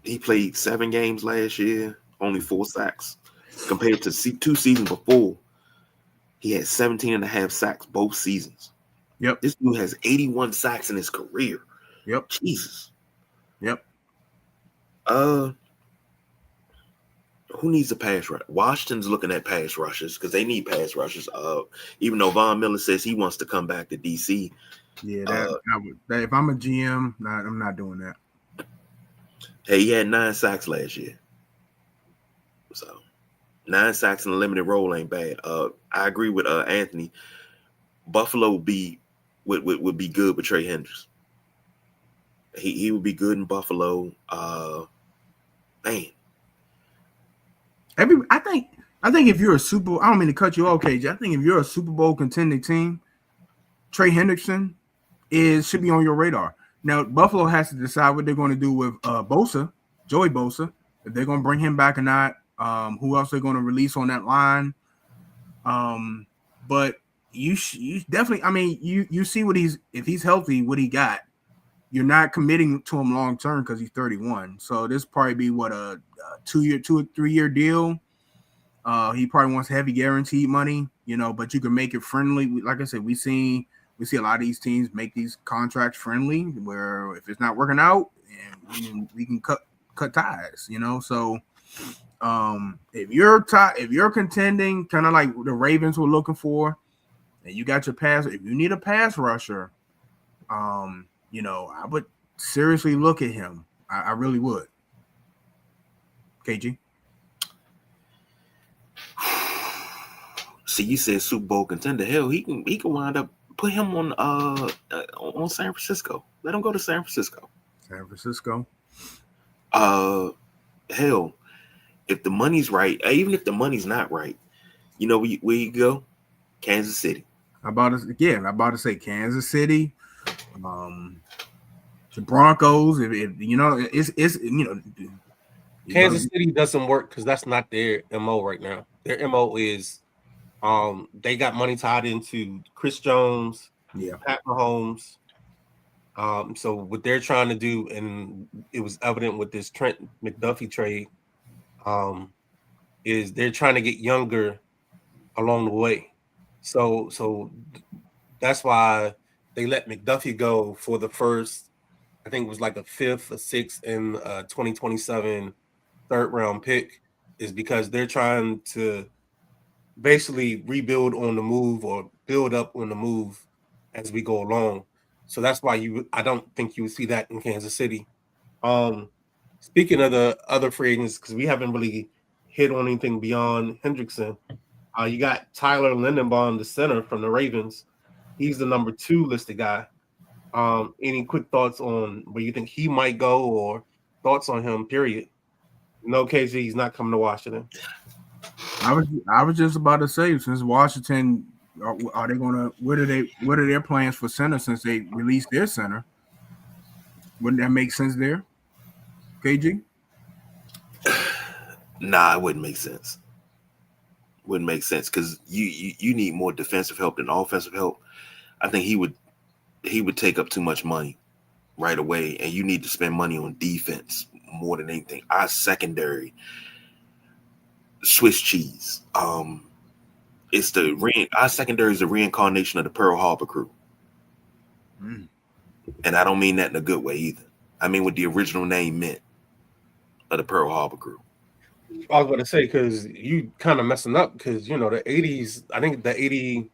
he played 7 games last year, only 4 sacks. Compared to 2 seasons before, he had 17 and a half sacks both seasons.
Yep.
This dude has 81 sacks in his career.
Yep.
Jesus.
Yep.
Who needs a pass rush? Washington's looking at pass rushers because they need pass rushers. Even though Von Miller says he wants to come back to DC.
Yeah, that if I'm a GM, I'm not doing that.
Hey, he had 9 sacks last year. So 9 sacks in a limited role ain't bad. I agree with Anthony. Buffalo would be good with Trey Hendricks. He would be good in Buffalo. Man.
I think if you're a Super, I don't mean to cut you off, KJ. I think if you're a Super Bowl contending team, Trey Hendrickson should be on your radar. Now, Buffalo has to decide what they're going to do with Bosa, Joey Bosa, if they're going to bring him back or not. Who else they're going to release on that line? But you definitely, I mean, you see if he's healthy, what he got. You're not committing to him long term because he's 31. So this probably be what a 2 or 3 year deal. He probably wants heavy guaranteed money, but you can make it friendly. Like I said, we see a lot of these teams make these contracts friendly, where if it's not working out, and we can cut ties. So if you're contending, kind of like the Ravens were looking for, and you got your pass, if you need a pass rusher, I would seriously look at him. I really would. KG.
See, you said Super Bowl contender. Hell, he can wind up. Put him on San Francisco. Let him go to San Francisco.
San Francisco.
Hell, if the money's right, even if the money's not right, where you go? Kansas City.
I'm about to say Kansas City. The Broncos.
Kansas City doesn't work because that's not their MO right now. Their MO is they got money tied into Chris Jones, Pat Mahomes. So what they're trying to do, and it was evident with this Trent McDuffie trade, is they're trying to get younger along the way. So that's why they let McDuffie go for the first, I think it was like a 5th or 6th in 2027 third round pick, is because they're trying to basically rebuild on the move or build up on the move as we go along. So that's why I don't think you would see that in Kansas City. Speaking of the other free agents, because we haven't really hit on anything beyond Hendrickson, you got Tyler Lindenbaum, the center from the Ravens. He's the number 2 listed guy. Any quick thoughts on where you think he might go, or thoughts on him, period? No, KZ, he's not coming to Washington.
I was just about to say, since Washington, are they gonna? What are their plans for center since they released their center? Wouldn't that make sense there, KG?
Nah, it wouldn't make sense. Wouldn't make sense because you need more defensive help than offensive help. I think he would take up too much money right away, and you need to spend money on defense more than anything. Our secondary, Swiss cheese. Our secondary is the reincarnation of the Pearl Harbor crew, and I don't mean that in a good way either. I mean what the original name meant of the Pearl Harbor crew.
I was going to say, because you kind of messing up, because the 80s, I think the 82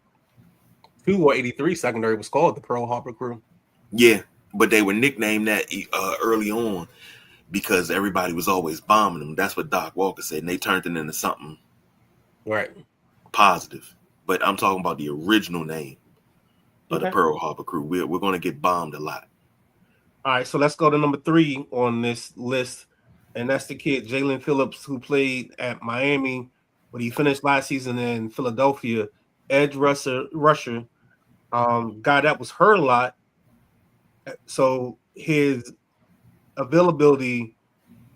or 83 secondary was called the Pearl Harbor crew.
Yeah, but they were nicknamed that early on because everybody was always bombing them. That's what Doc Walker said, and they turned it into something
right
positive. But I'm talking about the original name of the Pearl Harbor crew. We're going to get bombed a lot.
All right, so let's go to number 3 on this list, and that's the kid Jalen Phillips, who played at Miami, but he finished last season in Philadelphia. Edge rusher, guy that was hurt a lot, so his availability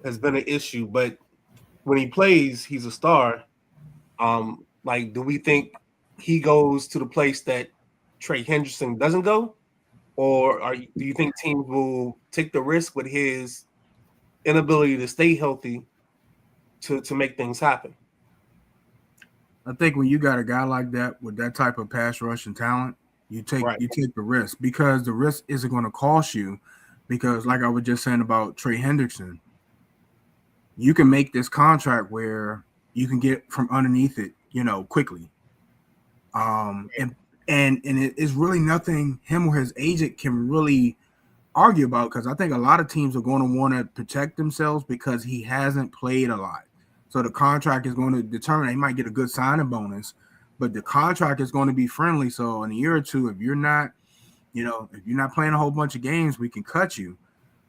has been an issue. But when he plays, he's a star. Do we think he goes to the place that Trey Hendrickson doesn't go, or do you think teams will take the risk with his inability to stay healthy to make things happen?
I think when you got a guy like that with that type of pass rushing talent, you take the risk, because the risk isn't going to cost you. Because like I was just saying about Trey Hendrickson, you can make this contract where you can get from underneath it, quickly. And it is really nothing him or his agent can really argue about, because I think a lot of teams are going to want to protect themselves because he hasn't played a lot. So the contract is going to determine. They might get a good signing bonus, but the contract is going to be friendly. So in a year or two, if you're not playing a whole bunch of games, we can cut you.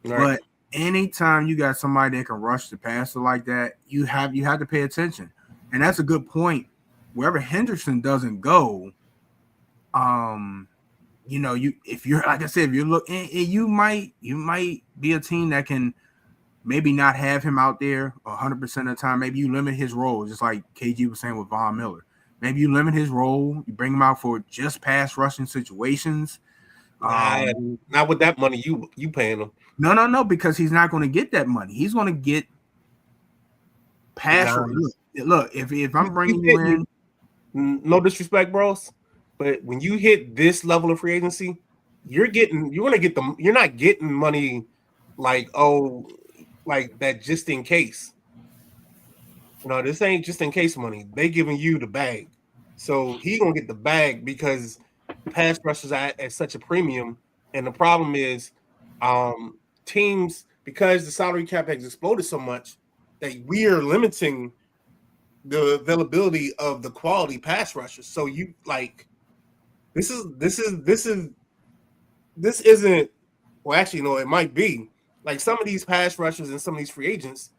Right. But anytime you got somebody that can rush the passer like that, you have to pay attention. And that's a good point. Wherever Hendrickson doesn't go, if you're, like I said, if you're looking, you might be a team that can maybe not have him out there 100% of the time. Maybe you limit his role, just like KG was saying with Von Miller. Maybe you limit his role. You bring him out for just pass rushing situations.
Not with that money you paying him.
No, because he's not going to get that money. He's going to get pass. Look, if I'm bringing you in,
no disrespect, bros, but when you hit this level of free agency, you're not getting money like that just in case. This ain't just in case money. They giving you the bag. So he gonna get the bag because pass rushers are at such a premium. And the problem is teams, because the salary cap has exploded so much, that we are limiting the availability of the quality pass rushers. So you this isn't, well, actually, no, it might be like some of these pass rushers and some of these free agents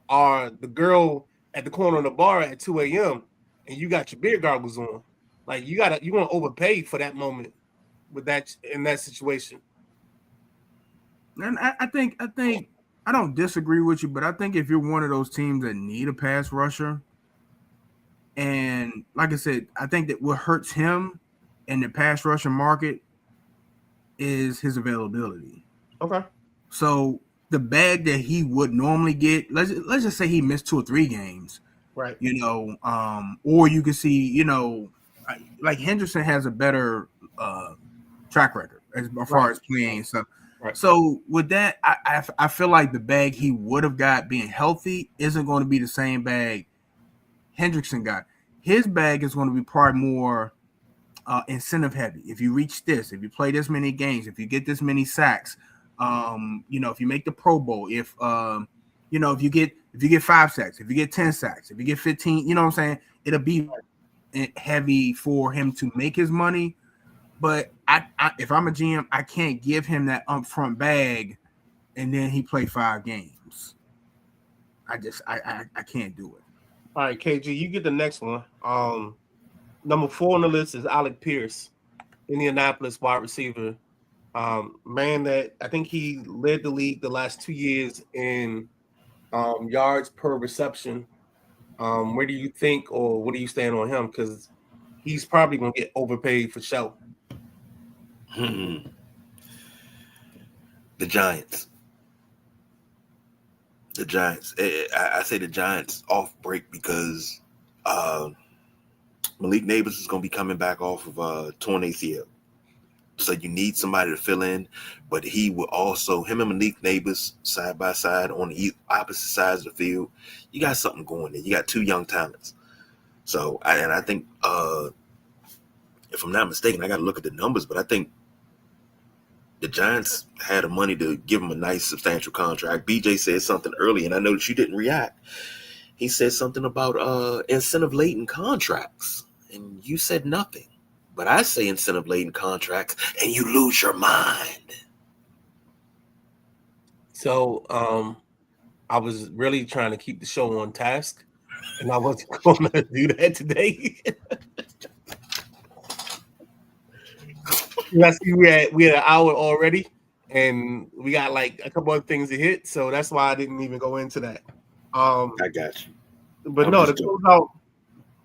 are the girl at the corner of the bar at 2 a.m. and you got your beer goggles on. Like you want to overpay for that moment with that in that situation.
And I think I don't disagree with you, but I think if you're one of those teams that need a pass rusher, and like I said, I think that what hurts him in the pass rusher market is his availability.
Okay.
So the bag that he would normally get, let's just say he missed 2 or 3 games,
right?
Or you can see, like Henderson has a better track record as far as playing and stuff.
Right.
So with that, I feel like the bag he would have got being healthy isn't going to be the same bag Hendrickson got. His bag is going to be probably more incentive heavy. If you reach this, if you play this many games, if you get this many sacks, if you make the Pro Bowl, if you get 5 sacks, if you get 10 sacks, if you get 15, you know what I'm saying? It'll be heavy for him to make his money. But if I'm a GM, I can't give him that upfront bag and then he play 5 games. I can't do it.
All right, KG, you get the next one. Number 4 on the list is Alec Pierce, Indianapolis wide receiver. Man that I think he led the league the last 2 years in yards per reception. Where do you think, or what do you stand on him? Because he's probably going to get overpaid for sure.
The Giants. I say the Giants off break because Malik Nabers is going to be coming back off of torn ACL. So you need somebody to fill in, but he will also, him and Malik Nabers side by side on the opposite sides of the field. You got something going there. You got 2 young talents. So, I think, if I'm not mistaken, I got to look at the numbers, but I think the Giants had the money to give him a nice, substantial contract. BJ said something early, and I noticed you didn't react. He said something about incentive-laden contracts, and you said nothing. But I say incentive-laden contracts, and you lose your mind.
So I was really trying to keep the show on task, and I wasn't going to do that today. I see we had an hour already, and we got like a couple of things to hit, so that's why I didn't even go into that.
I got you.
But no, to close out,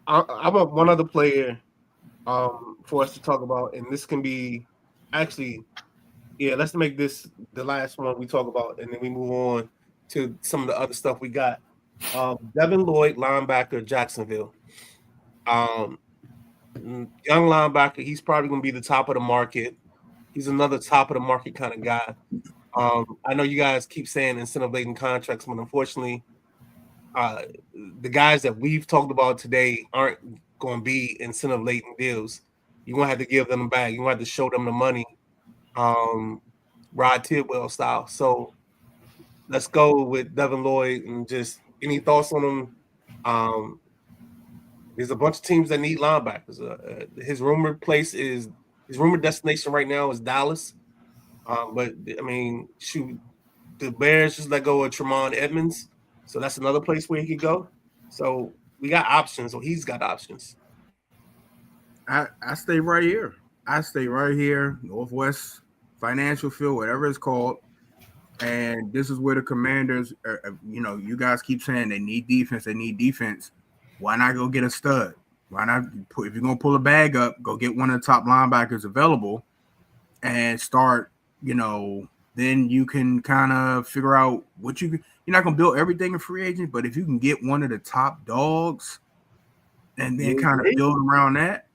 I want one other player for us to talk about, and this can be actually, let's make this the last one we talk about, and then we move on to some of the other stuff we got. Devin Lloyd, linebacker, Jacksonville. Young linebacker, he's probably going to be the top of the market. He's another top of the market kind of guy. I know you guys keep saying incentive-laden contracts, but unfortunately, the guys that we've talked about today aren't going to be incentive laden deals. You're going to have to give them back. You're going to have to show them the money, Rod Tidwell style. So let's go with Devin Lloyd, and just any thoughts on him? There's a bunch of teams that need linebackers. His rumored destination right now is Dallas. But I mean, shoot, the Bears just let go of Tremont Edmonds, so that's another place where he could go. So we got options, or he's got options.
I stay right here. I stay right here, Northwest Financial Field, whatever it's called. And this is where the Commanders, you guys keep saying they need defense. They need defense. Why not go get a stud? Why not, if you're going to pull a bag up, go get one of the top linebackers available and start, then you can kind of figure out what you're not going to build everything in free agent, but if you can get one of the top dogs and then kind of build around that,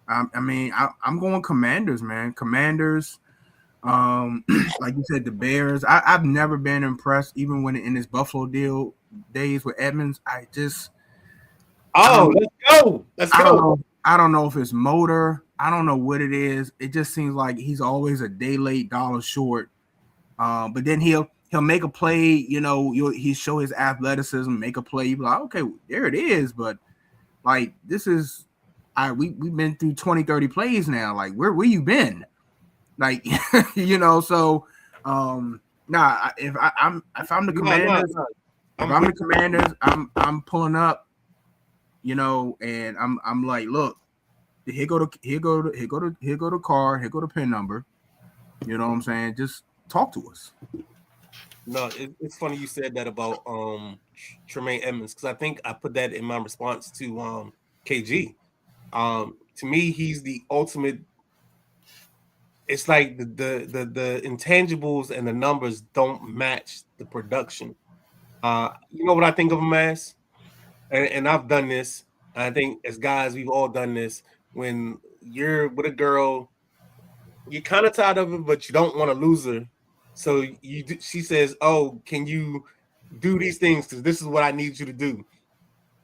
I'm going Commanders, man. Commanders, like you said, the Bears. I've never been impressed, even when in this Buffalo deal days with Edmonds.
Let's go.
I don't know if it's motor. I don't know what it is. It just seems like he's always a day late, dollar short. But then he'll make a play. He show his athleticism, make a play. You be like, okay, there it is. But like this is, we've been through 20, 30 plays now. Like where you been? Like So if I'm the Commanders, I'm the Commanders, I'm pulling up. And I'm like, look, here go the car, here go the PIN number. You know what I'm saying? Just talk to us.
No, it's funny you said that about Tremaine Edmonds, because I think I put that in my response to KG. To me, he's the ultimate. It's like the intangibles and the numbers don't match the production. You know what I think of him as? And I've done this. I think as guys, we've all done this. When you're with a girl, you're kind of tired of it, but you don't want to lose her. So she says, "Oh, can you do these things? Because this is what I need you to do."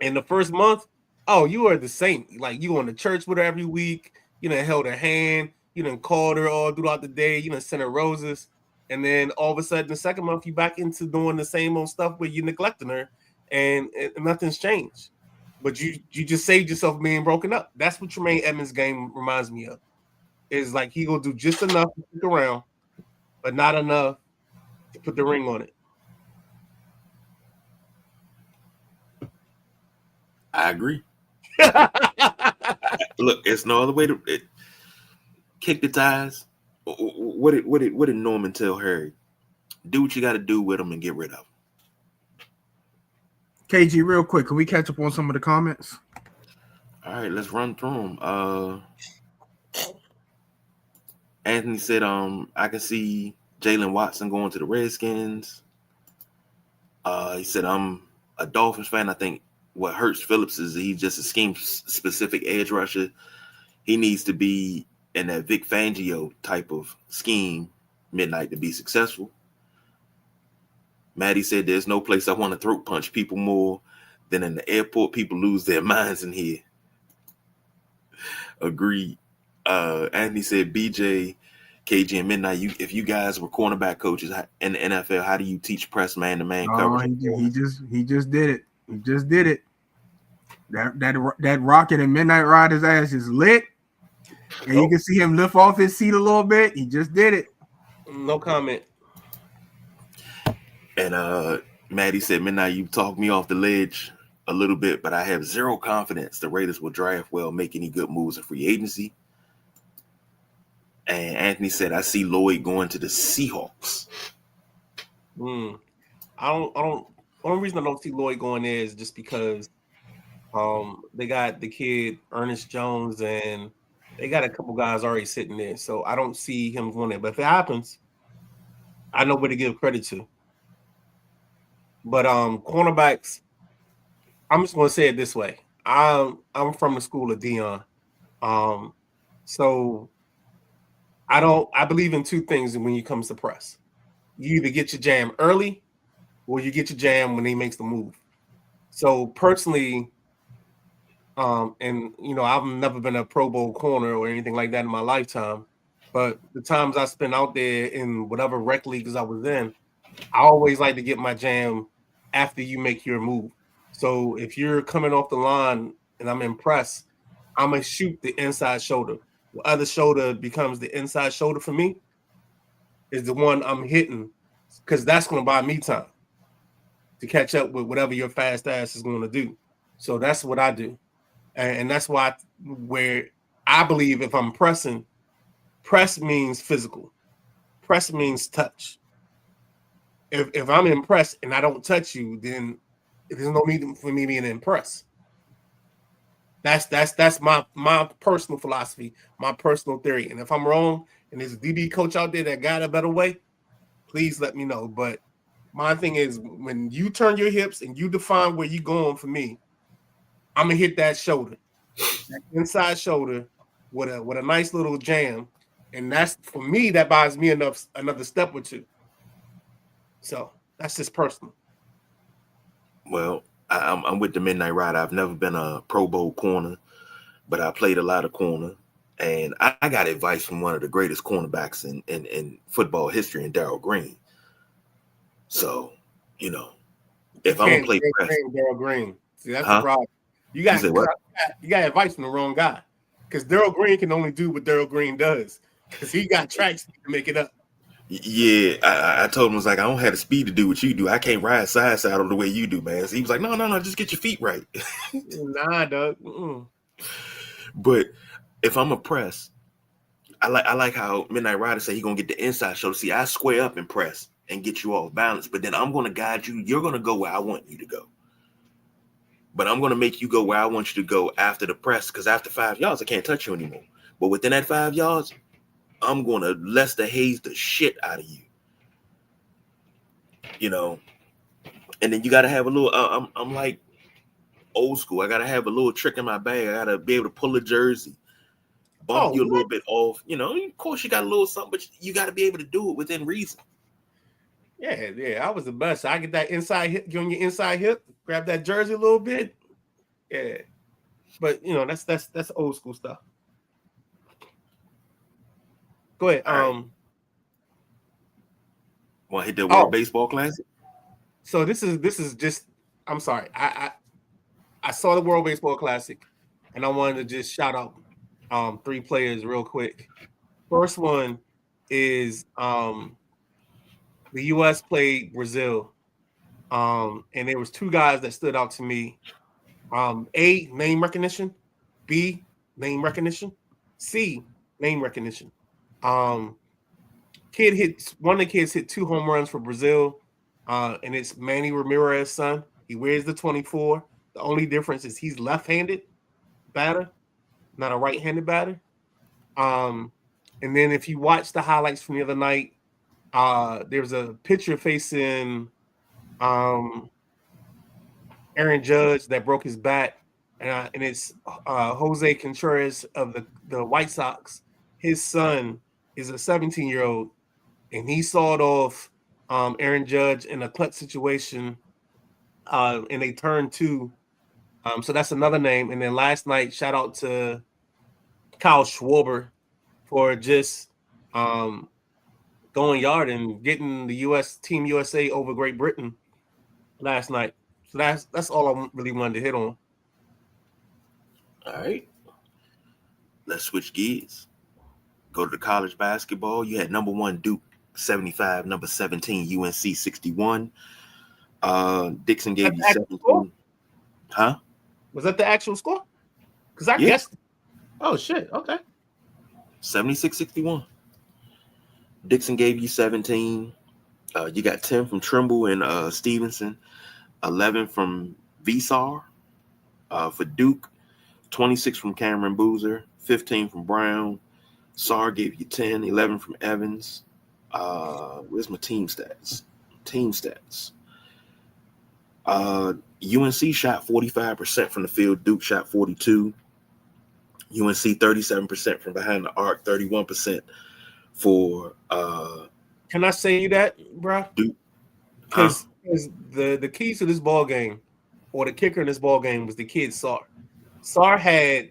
In the first month, you are the saint. Like you going to church with her every week. You done held her hand. You done called her all throughout the day. You done sent her roses. And then all of a sudden, the second month, you back into doing the same old stuff where you're neglecting her. And nothing's changed, but you just saved yourself being broken up. That's what Tremaine Edmonds' game reminds me of. Is like he gonna do just enough to stick around, but not enough to put the ring on it.
I agree. Look, it's no other way to kick the ties. What did Norman tell Harry? Do what you got to do with them and get rid of them.
KG, real quick, can we catch up on some of the comments?
All right, let's run through them. Anthony said, I can see Jalen Watson going to the Redskins. He said, I'm a Dolphins fan. I think what hurts Phillips is he's just a scheme-specific edge rusher. He needs to be in that Vic Fangio type of scheme, midnight, to be successful. Maddie said, there's no place I want to throat punch people more than in the airport. People lose their minds in here. Agreed. Anthony said, BJ, KG, and Midnight, if you guys were cornerback coaches in the NFL, how do you teach press man-to-man coverage?
He just did it. He just did it. That rocket and Midnight Rider's ass is lit. And you can see him lift off his seat a little bit. He just did it.
No comment.
And Maddie said, Midnight, you talked me off the ledge a little bit, but I have zero confidence the Raiders will draft well, make any good moves in free agency. And Anthony said, I see Lloyd going to the Seahawks.
I don't. Only reason I don't see Lloyd going there is just because they got the kid Ernest Jones and they got a couple guys already sitting there. So I don't see him going there. But if it happens, I know where to give credit to. But cornerbacks, I'm just going to say it this way. I'm from the school of Dion. So I believe in two things when it comes to press. You either get your jam early or you get your jam when he makes the move. So personally, and I've never been a Pro Bowl corner or anything like that in my lifetime, but the times I spent out there in whatever rec leagues I was in, I always like to get my jam after you make your move. So if you're coming off the line and I'm impressed, I'm gonna shoot the inside shoulder. The other shoulder becomes the inside shoulder for me is the one I'm hitting because that's gonna buy me time to catch up with whatever your fast ass is gonna do. So that's what I do, and that's why where I believe if I'm pressing, press means physical, press means touch. If I'm impressed and I don't touch you, then there's no need for me being impressed. That's my personal philosophy, my personal theory. And if I'm wrong, and there's a DB coach out there that got a better way, please let me know. But my thing is, when you turn your hips and you define where you're going for me, I'm gonna hit that shoulder, that inside shoulder, with a nice little jam, and that's for me. That buys me another step or two. So that's just personal.
Well, I'm with the Midnight Rider. I've never been a Pro Bowl corner, but I played a lot of corner. And I got advice from one of the greatest cornerbacks in football history, in Darryl Green. So, if I'm going to play press.
Darryl Green. See, that's the problem. You got advice from the wrong guy. Because Darryl Green can only do what Darryl Green does. Because he got tracks to make it up.
Yeah, I told him, I was like, I don't have the speed to do what you do. I can't ride side saddle the way you do, man. So he was like, no, just get your feet right.
Nah, Doug.
But if I'm a press, I like how Midnight Rider said he's gonna get the inside shoulder. See, I square up and press and get you off balance, but then I'm gonna guide you. You're gonna go where I want you to go. But I'm gonna make you go where I want you to go after the press, because after 5 yards, I can't touch you anymore. But within that 5 yards, I'm going to Lester Hayes the shit out of you. And then you got to have a little, I'm like old school. I got to have a little trick in my bag. I got to be able to pull a jersey, bump you a little bit off. Of course you got a little something, but you got to be able to do it within reason.
Yeah, I was the best. I get that inside hip, get on your inside hip, grab that jersey a little bit. Yeah. But, that's old school stuff. Go ahead.
Want to hit the World Baseball Classic?
So this is just. I'm sorry. I saw the World Baseball Classic, and I wanted to just shout out 3 players real quick. First one is the U.S. played Brazil, and there was 2 guys that stood out to me. A, name recognition. B, name recognition. C, name recognition. One of the kids hit 2 home runs for Brazil, and it's Manny Ramirez's son. He wears the 24. The only difference is he's left-handed batter, not a right-handed batter. And then if you watch the highlights from the other night, there's a picture facing Aaron Judge that broke his bat, and it's Jose Contreras of the White Sox. His son is a 17-year-old, and he sawed off Aaron Judge in a clutch situation, and they turned 2. So that's another name. And then last night, shout out to Kyle Schwarber for just going yard and getting the U.S. Team USA over Great Britain last night. So that's all I really wanted to hit on.
All right. Let's switch gears. Go to the college basketball. You had number 1 Duke 75, number 17 UNC 61. Dixon gave you 17.
Score?
Huh?
Was that the actual score? Because I guessed. Oh shit! Okay.
76-61. Dixon gave you 17. You got 10 from Trimble and Stevenson, 11 from Visar. For Duke, 26 from Cameron Boozer, 15 from Brown. SAR gave you 10, 11 from Evans. Where's my team stats? UNC shot 45% from the field. Duke shot 42. UNC 37% from behind the arc, 31% for
Can I say you that, bro?
Duke.
Because the keys to this ball game or the kicker in this ball game was the kid Sarr. Sarr had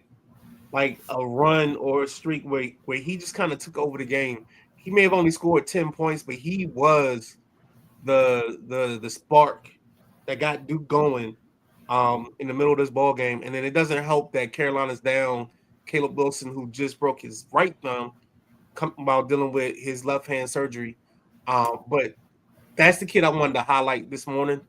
like a run or a streak where he just kind of took over the game. He may have only scored 10 points, but he was the spark that got Duke going in the middle of this ball game. And then it doesn't help that Carolina's down Caleb Wilson, who just broke his right thumb while dealing with his left hand surgery. But that's the kid I wanted to highlight this morning.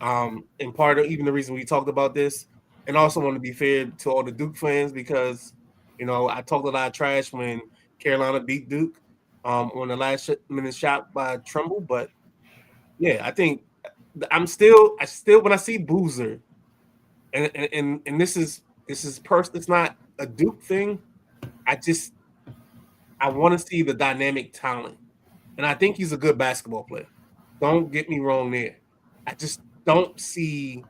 And part of even the reason we talked about this, and also want to be fair to all the Duke fans because, I talked a lot of trash when Carolina beat Duke on the last minute shot by Trumbull. But yeah, I think I still when I see Boozer, and this is it's not a Duke thing. I want to see the dynamic talent, and I think he's a good basketball player. Don't get me wrong there. I just don't see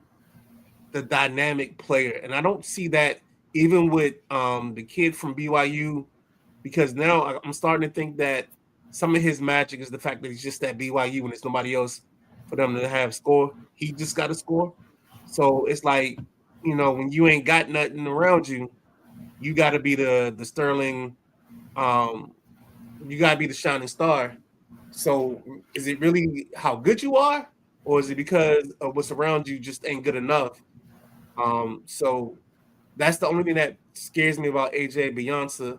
the dynamic player, and I don't see that even with the kid from BYU, because now I'm starting to think that some of his magic is the fact that he's just at BYU and there's nobody else for them to have score. He just got to score. So it's like, when you ain't got nothing around you, you got to be the sterling. You got to be the shining star. So is it really how good you are, or is it because of what's around you just ain't good enough? So that's the only thing that scares me about AJ Beyonce.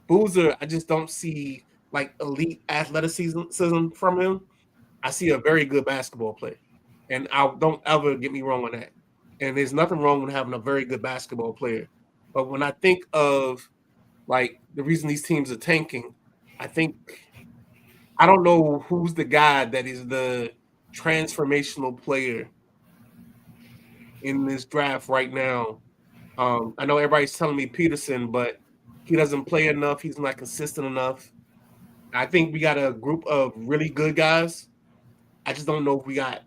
Boozer, I just don't see like elite athleticism from him. I see a very good basketball player, and I don't ever get me wrong on that. And there's nothing wrong with having a very good basketball player. But when I think of like the reason these teams are tanking, I don't know who's the guy that is the transformational player in this draft right now. I know everybody's telling me Peterson, but he doesn't play enough. He's not consistent enough. I think we got a group of really good guys. I just don't know if we got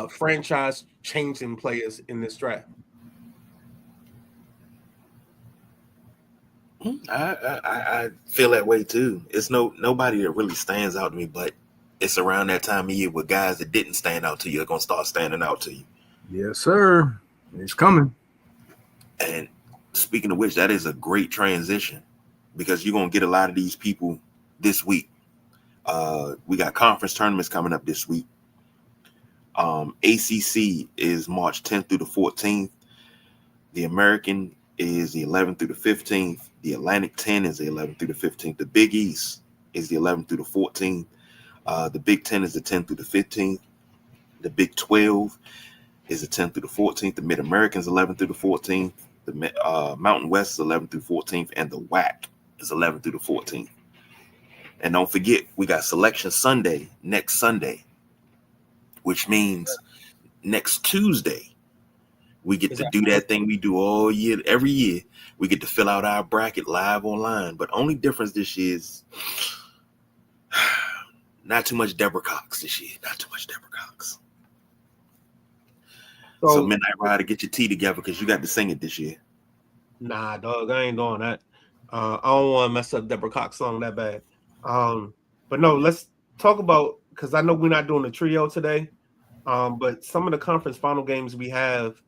franchise changing players in this draft.
I feel that way too. It's nobody that really stands out to me, but it's around that time of year where guys that didn't stand out to you are gonna start standing out to you.
Yes, sir. It's coming.
And speaking of which, that is a great transition because you're gonna get a lot of these people this week. We got conference tournaments coming up this week. ACC is March 10th through the 14th. The American is the 11th through the 15th. The Atlantic 10 is the 11th through the 15th. The Big East is the 11th through the 14th. The Big 10 is the 10th through the 15th. The Big 12 is the 10th through the 14th. The Mid-American is 11th through the 14th. The Mountain West is 11th through 14th. And the WAC is 11th through the 14th. And don't forget, we got Selection Sunday next Sunday, which means next Tuesday, we get to do that thing we do all year, every year. We get to fill out our bracket live online. But only difference this year is not too much Deborah Cox this year. Not too much Deborah Cox. So Midnight Rider, get your tea together because you got to sing it this year.
Nah, dog, I ain't doing that. I don't want to mess up Deborah Cox song that bad. But no, let's talk about, because I know we're not doing a trio today, but some of the conference final games we have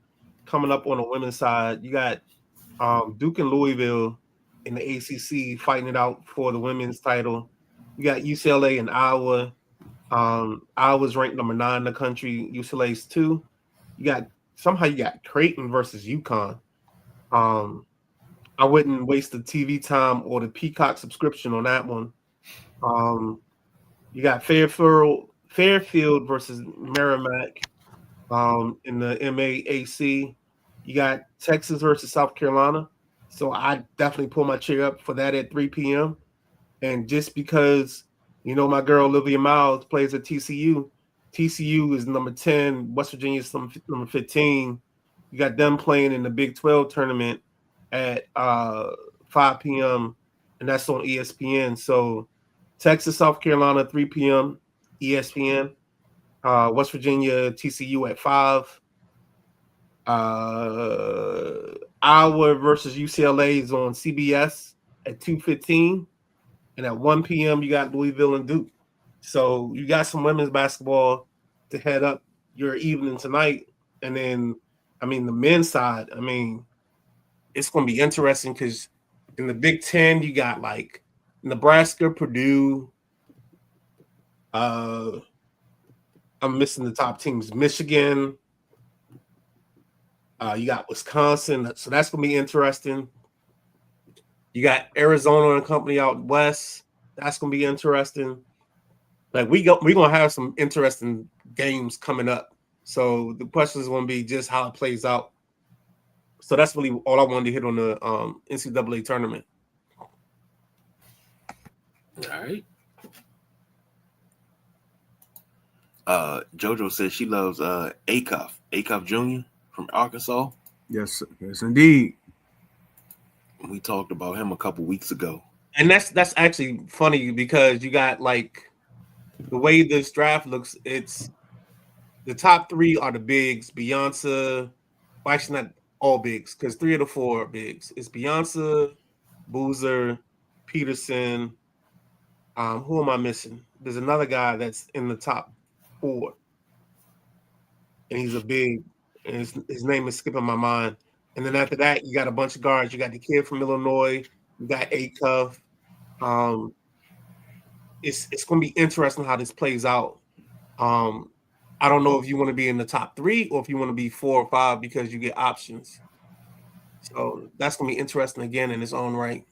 coming up on the women's side. You got Duke and Louisville in the ACC fighting it out for the women's title. You got UCLA and Iowa. Iowa's ranked number 9 in the country. UCLA's 2. You got Creighton versus UConn. I wouldn't waste the TV time or the Peacock subscription on that one. You got Fairfield versus Merrimack in the MAAC. You got Texas versus South Carolina. So I definitely pull my chair up for that at 3 p.m. And just because, my girl Olivia Miles plays at TCU. TCU is number 10. West Virginia is number 15. You got them playing in the Big 12 tournament at 5 p.m. and that's on ESPN. So Texas, South Carolina, 3 p.m. ESPN. West Virginia, TCU at 5. Iowa versus UCLA is on CBS at 2:15. And at 1 p.m., you got Louisville and Duke. So you got some women's basketball to head up
your evening tonight. And then, I mean, the men's side, I mean, it's going to be interesting because in the Big Ten, you got like Nebraska, Purdue. I'm missing the top teams. Michigan. You got Wisconsin. So that's going to be interesting. You got Arizona and company out west. That's going to be interesting. Like we're gonna have some interesting games coming up. So the question is going to be just how it plays out. So that's really all I wanted to hit on the NCAA tournament.
All right. JoJo says she loves Acuff Jr. from Arkansas.
Yes, yes, indeed.
We talked about him a couple weeks ago.
And that's actually funny because you got like the way this draft looks, it's the top three are the bigs, Beyonce, well, actually not all bigs, because 3 of the 4 are bigs. It's Beyonce, Boozer, Peterson. Who am I missing? There's another guy that's in the top 4. And he's a big, and his name is skipping my mind. And then after that, you got a bunch of guards. You got the kid from Illinois, you got Acuff. It's going to be interesting how this plays out. I don't know if you want to be in the top 3 or if you want to be 4 or 5 because you get options. So that's going to be interesting again in its own right.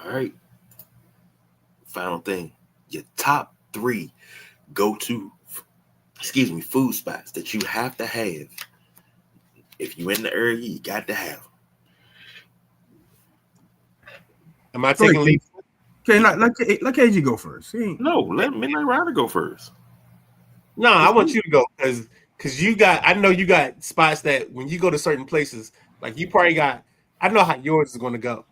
All right. Final thing. Your top 3 go-to, food spots that you have to have. If you're in the area, you got to have them.
Am I taking lead?
Okay, let KG go first.
No, let Midnight Rider go first.
No, I want you to go because I know you got spots that when you go to certain places, like you probably got, I know how yours is going to go.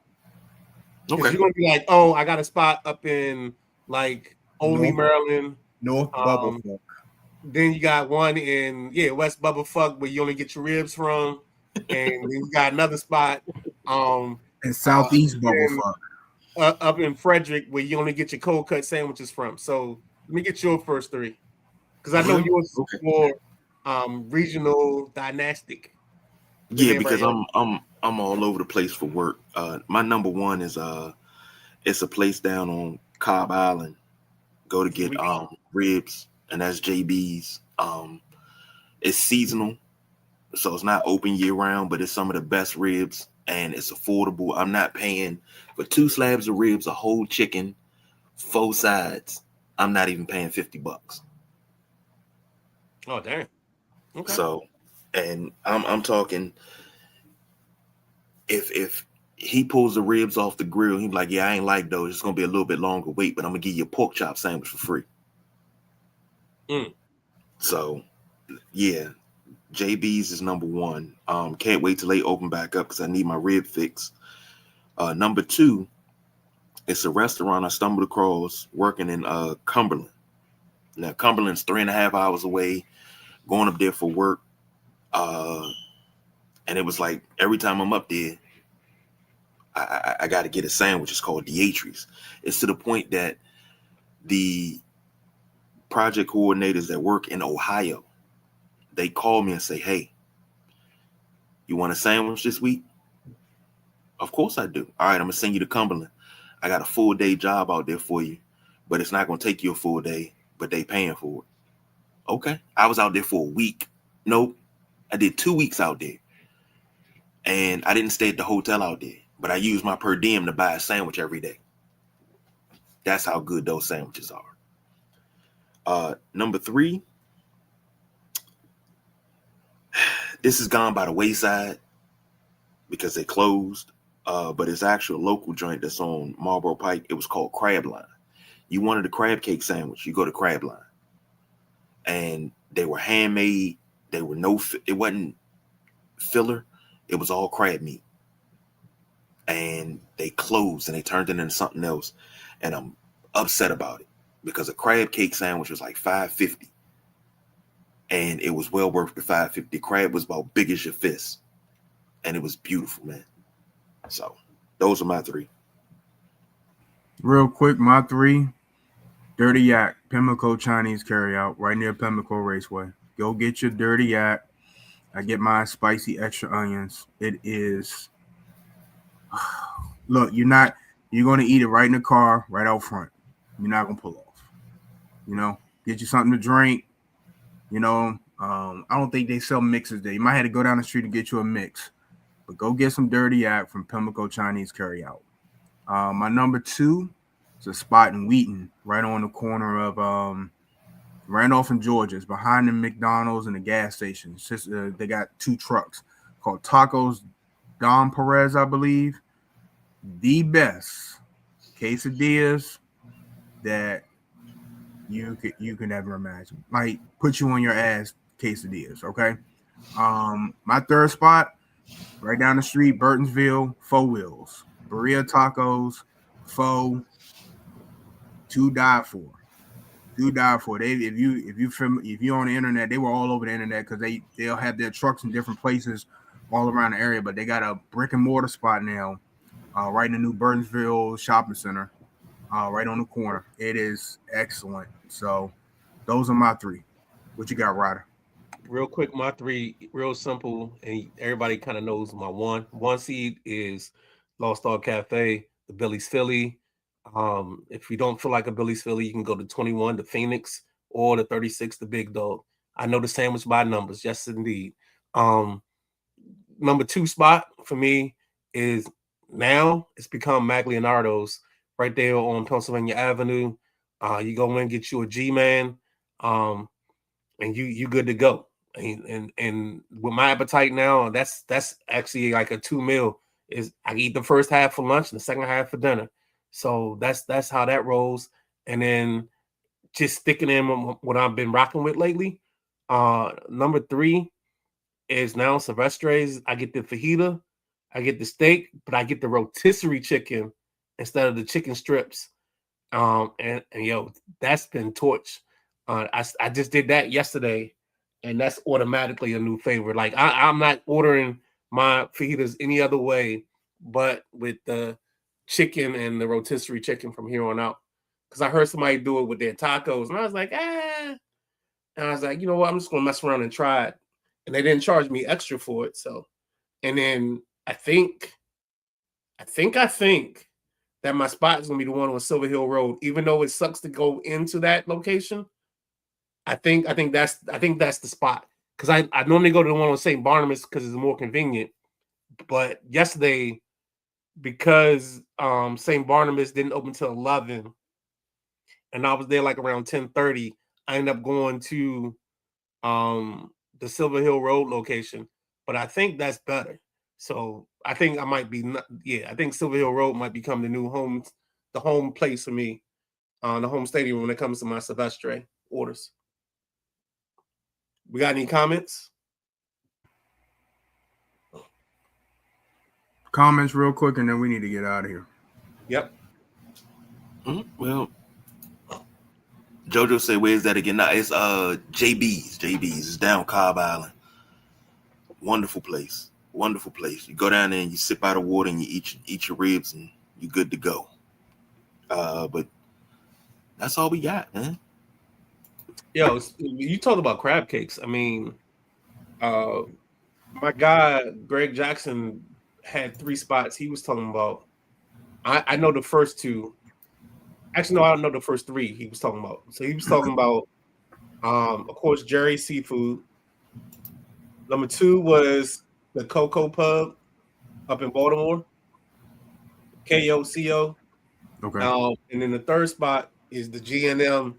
Okay.
You're going to be like, oh, I got a spot up in like Olney, Maryland.
North Bubblefuck.
Then you got one in West Bubblefuck where you only get your ribs from, and then you got another spot
and Southeast Bubblefuck.
Up in Frederick where you only get your cold cut sandwiches from. So let me get your first 3 because I know yours is more regional, dynastic.
Yeah, because I'm all over the place for work. My number 1 is it's a place down on Cobb Island. Go to get ribs, and that's JB's. It's seasonal, so it's not open year round, but it's some of the best ribs, and it's affordable. I'm not paying for 2 slabs of ribs, a whole chicken, 4 sides. I'm not even paying $50.
Oh, damn. Okay.
So, and I'm talking, if he pulls the ribs off the grill, he's like, yeah, I ain't like those. It's gonna be a little bit longer wait, but I'm gonna give you a pork chop sandwich for free. So, yeah, JB's is number 1. Can't wait till they open back up because I need my rib fix. Number 2, it's a restaurant I stumbled across working in Cumberland. Now, Cumberland's 3.5 hours away, going up there for work. And it was like every time I'm up there, I got to get a sandwich. It's called Dietrich's. It's to the point that the project coordinators that work in Ohio, they call me and say, hey, you want a sandwich this week? Of course I do. All right, I'm going to send you to Cumberland. I got a full day job out there for you, but it's not going to take you a full day, but they paying for it. Okay. I was out there for a week. Nope. I did 2 weeks out there. And I didn't stay at the hotel out there, but I used my per diem to buy a sandwich every day. That's how good those sandwiches are. Number 3, this has gone by the wayside because they closed, but it's actually a local joint that's on Marlboro Pike. It was called Crab Line. You wanted a crab cake sandwich, you go to Crab Line. And they were handmade. They were it wasn't filler. It was all crab meat. And they closed and they turned it into something else. And I'm upset about it because a crab cake sandwich was like $5.50. And it was well worth the $5.50. The crab was about big as your fist. And it was beautiful, man. So those are my 3.
Real quick, my 3. Dirty Yak, Pimlico Chinese Carryout, right near Pimlico Raceway. Go get your Dirty Yak. I get my spicy extra onions. It is. Look, you're gonna eat it right in the car, right out front. You're not gonna pull off. Get you something to drink. I don't think they sell mixes there. You might have to go down the street to get you a mix, but go get some Dirty Yak from Pimlico Chinese Carryout. My number 2 is a spot in Wheaton, right on the corner of Randolph and Georgia. It's behind the McDonald's and the gas station. They got 2 trucks called Tacos Don Perez, I believe. The best quesadillas that you can ever imagine. Like, put you on your ass quesadillas, okay? My 3rd spot, right down the street, Burtonsville, Faux Wheels. Berea Tacos, Faux, to die for. To die for. If you're on the internet, they were all over the internet because they'll have their trucks in different places all around the area, but they got a brick and mortar spot now, right in the new Burtonsville shopping center, right on the corner. It is excellent. So those are my 3. What you got, Ryder?
Real quick, my 3, real simple, and everybody kind of knows my one. 1 seed is Lost Dog Cafe, the Billy's Philly. If you don't feel like a Billy's Philly, you can go to 21, the Phoenix, or the 36, the Big Dog. I know the sandwich by numbers. Yes, indeed. Number 2 spot for me is now it's become Maglianardo's right there on Pennsylvania Avenue. You go in, get you a G-Man, and you good to go. And with my appetite now, that's actually like a 2 meal. Is I eat the first half for lunch and the second half for dinner. So that's how that rolls. And then just sticking in what I've been rocking with lately. Number 3 is now Silvestre's. I get the fajita, I get the steak, but I get the rotisserie chicken instead of the chicken strips. And yo, that's been torched. I just did that yesterday, and that's automatically a new favorite. Like I'm not ordering my fajitas any other way, but with the chicken and the rotisserie chicken from here on out. Because I heard somebody do it with their tacos, and I was like, and I was like, you know what? I'm just gonna mess around and try it. And they didn't charge me extra for it. So, and then I think that my spot is gonna be the one on Silver Hill Road, even though it sucks to go into that location. I think that's the spot. Because I normally go to the one on St. Barnabas because it's more convenient. But yesterday, because St. Barnabas didn't open till 11, and I was there like around 10:30, I ended up going to the Silver Hill Road location. But I think that's better. So I think I might be I think Silver Hill Road might become the home place for me, the home stadium when it comes to my Silvestre orders. We got any comments?
Comments real quick, and then we need to get out of here.
Yep.
Well, JoJo said, "Where's that again?" Now it's JB's. It's down Cobb Island. Wonderful place. Wonderful place. You go down there and you sip out of water and you eat your ribs and you're good to go. But that's all we got, man.
Yo, you talked about crab cakes. I mean, my guy Greg Jackson had 3 spots. He was talking about. I know the first 2. Actually, no, I don't know the first 3 he was talking about. So he was talking about, of course, Jerry's Seafood. Number 2 was the Coco Pub up in Baltimore, KOCO.
Okay.
And then the 3rd spot is the G&M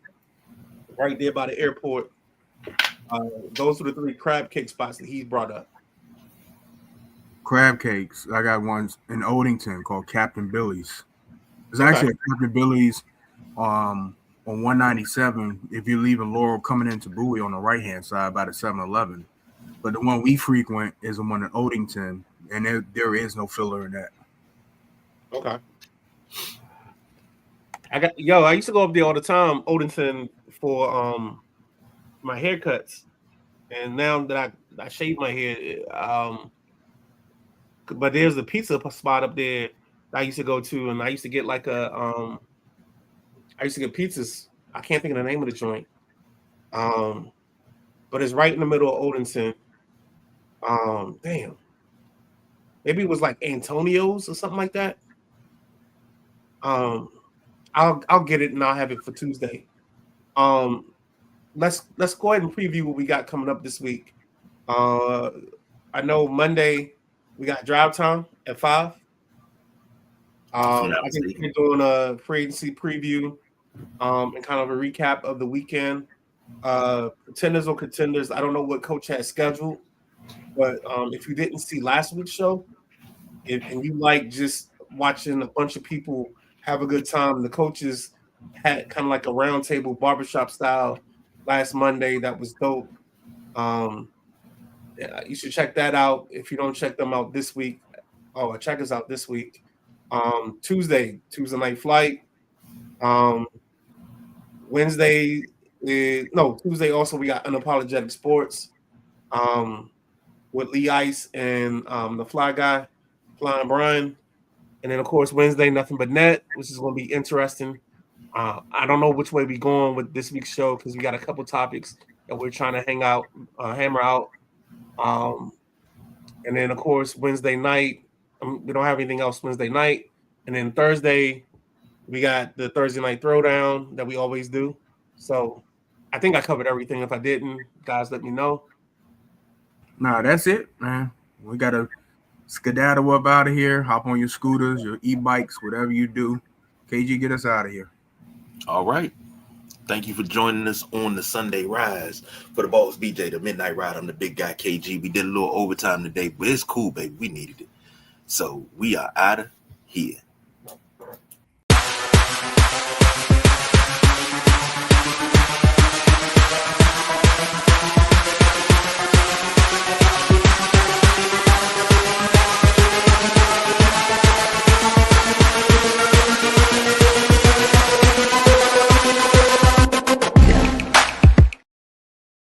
right there by the airport. Those were the 3 crab cake spots that he brought up.
Crab cakes. I got ones in Oldington called Captain Billy's. There's actually a Captain Billy's on 197 if you're leaving Laurel coming into Bowie on the right-hand side by the 7-Eleven. But the one we frequent is the one in Oldington, and there is no filler in that.
Okay. I used to go up there all the time, Oldington, for my haircuts. And now that I shave my hair, but there's a pizza spot up there that I used to go to, and I used to get like I used to get pizzas
I can't think of the name of the joint. But it's right in the middle of Odenton. Damn. Maybe it was like Antonio's or something like that. I'll get it and I'll have it for Tuesday. Let's go ahead and preview what we got coming up this week. I know Monday we got drive time at 5. I think we're doing a free agency preview and kind of a recap of the weekend. Pretenders or contenders. I don't know what coach has scheduled, but if you didn't see last week's show, and you like just watching a bunch of people have a good time, the coaches had kind of like a roundtable barbershop style last Monday. That was dope. Yeah, you should check that out. If you don't check them out this week, check us out this week. Tuesday night flight. Tuesday also we got Unapologetic Sports with Lee Ice and the Fly Guy, Flying Brian. And then, of course, Wednesday, Nothing But Net, which is going to be interesting. I don't know which way we're going with this week's show because we got a couple topics that we're trying to hammer out. And then, of course, Wednesday night, we don't have anything else Wednesday night. And then Thursday, we got the Thursday night throwdown that we always do. So I think I covered everything. If I didn't, guys, let me know.
Nah, that's it, man. We got to skedaddle up out of here. Hop on your scooters, your e-bikes, whatever you do. KG, get us out of here.
All right. Thank you for joining us on the Sunday Rise. For the boss, BJ, the Midnight Ride, I'm the big guy, KG. We did a little overtime today, but it's cool, baby. We needed it. So we are out of here.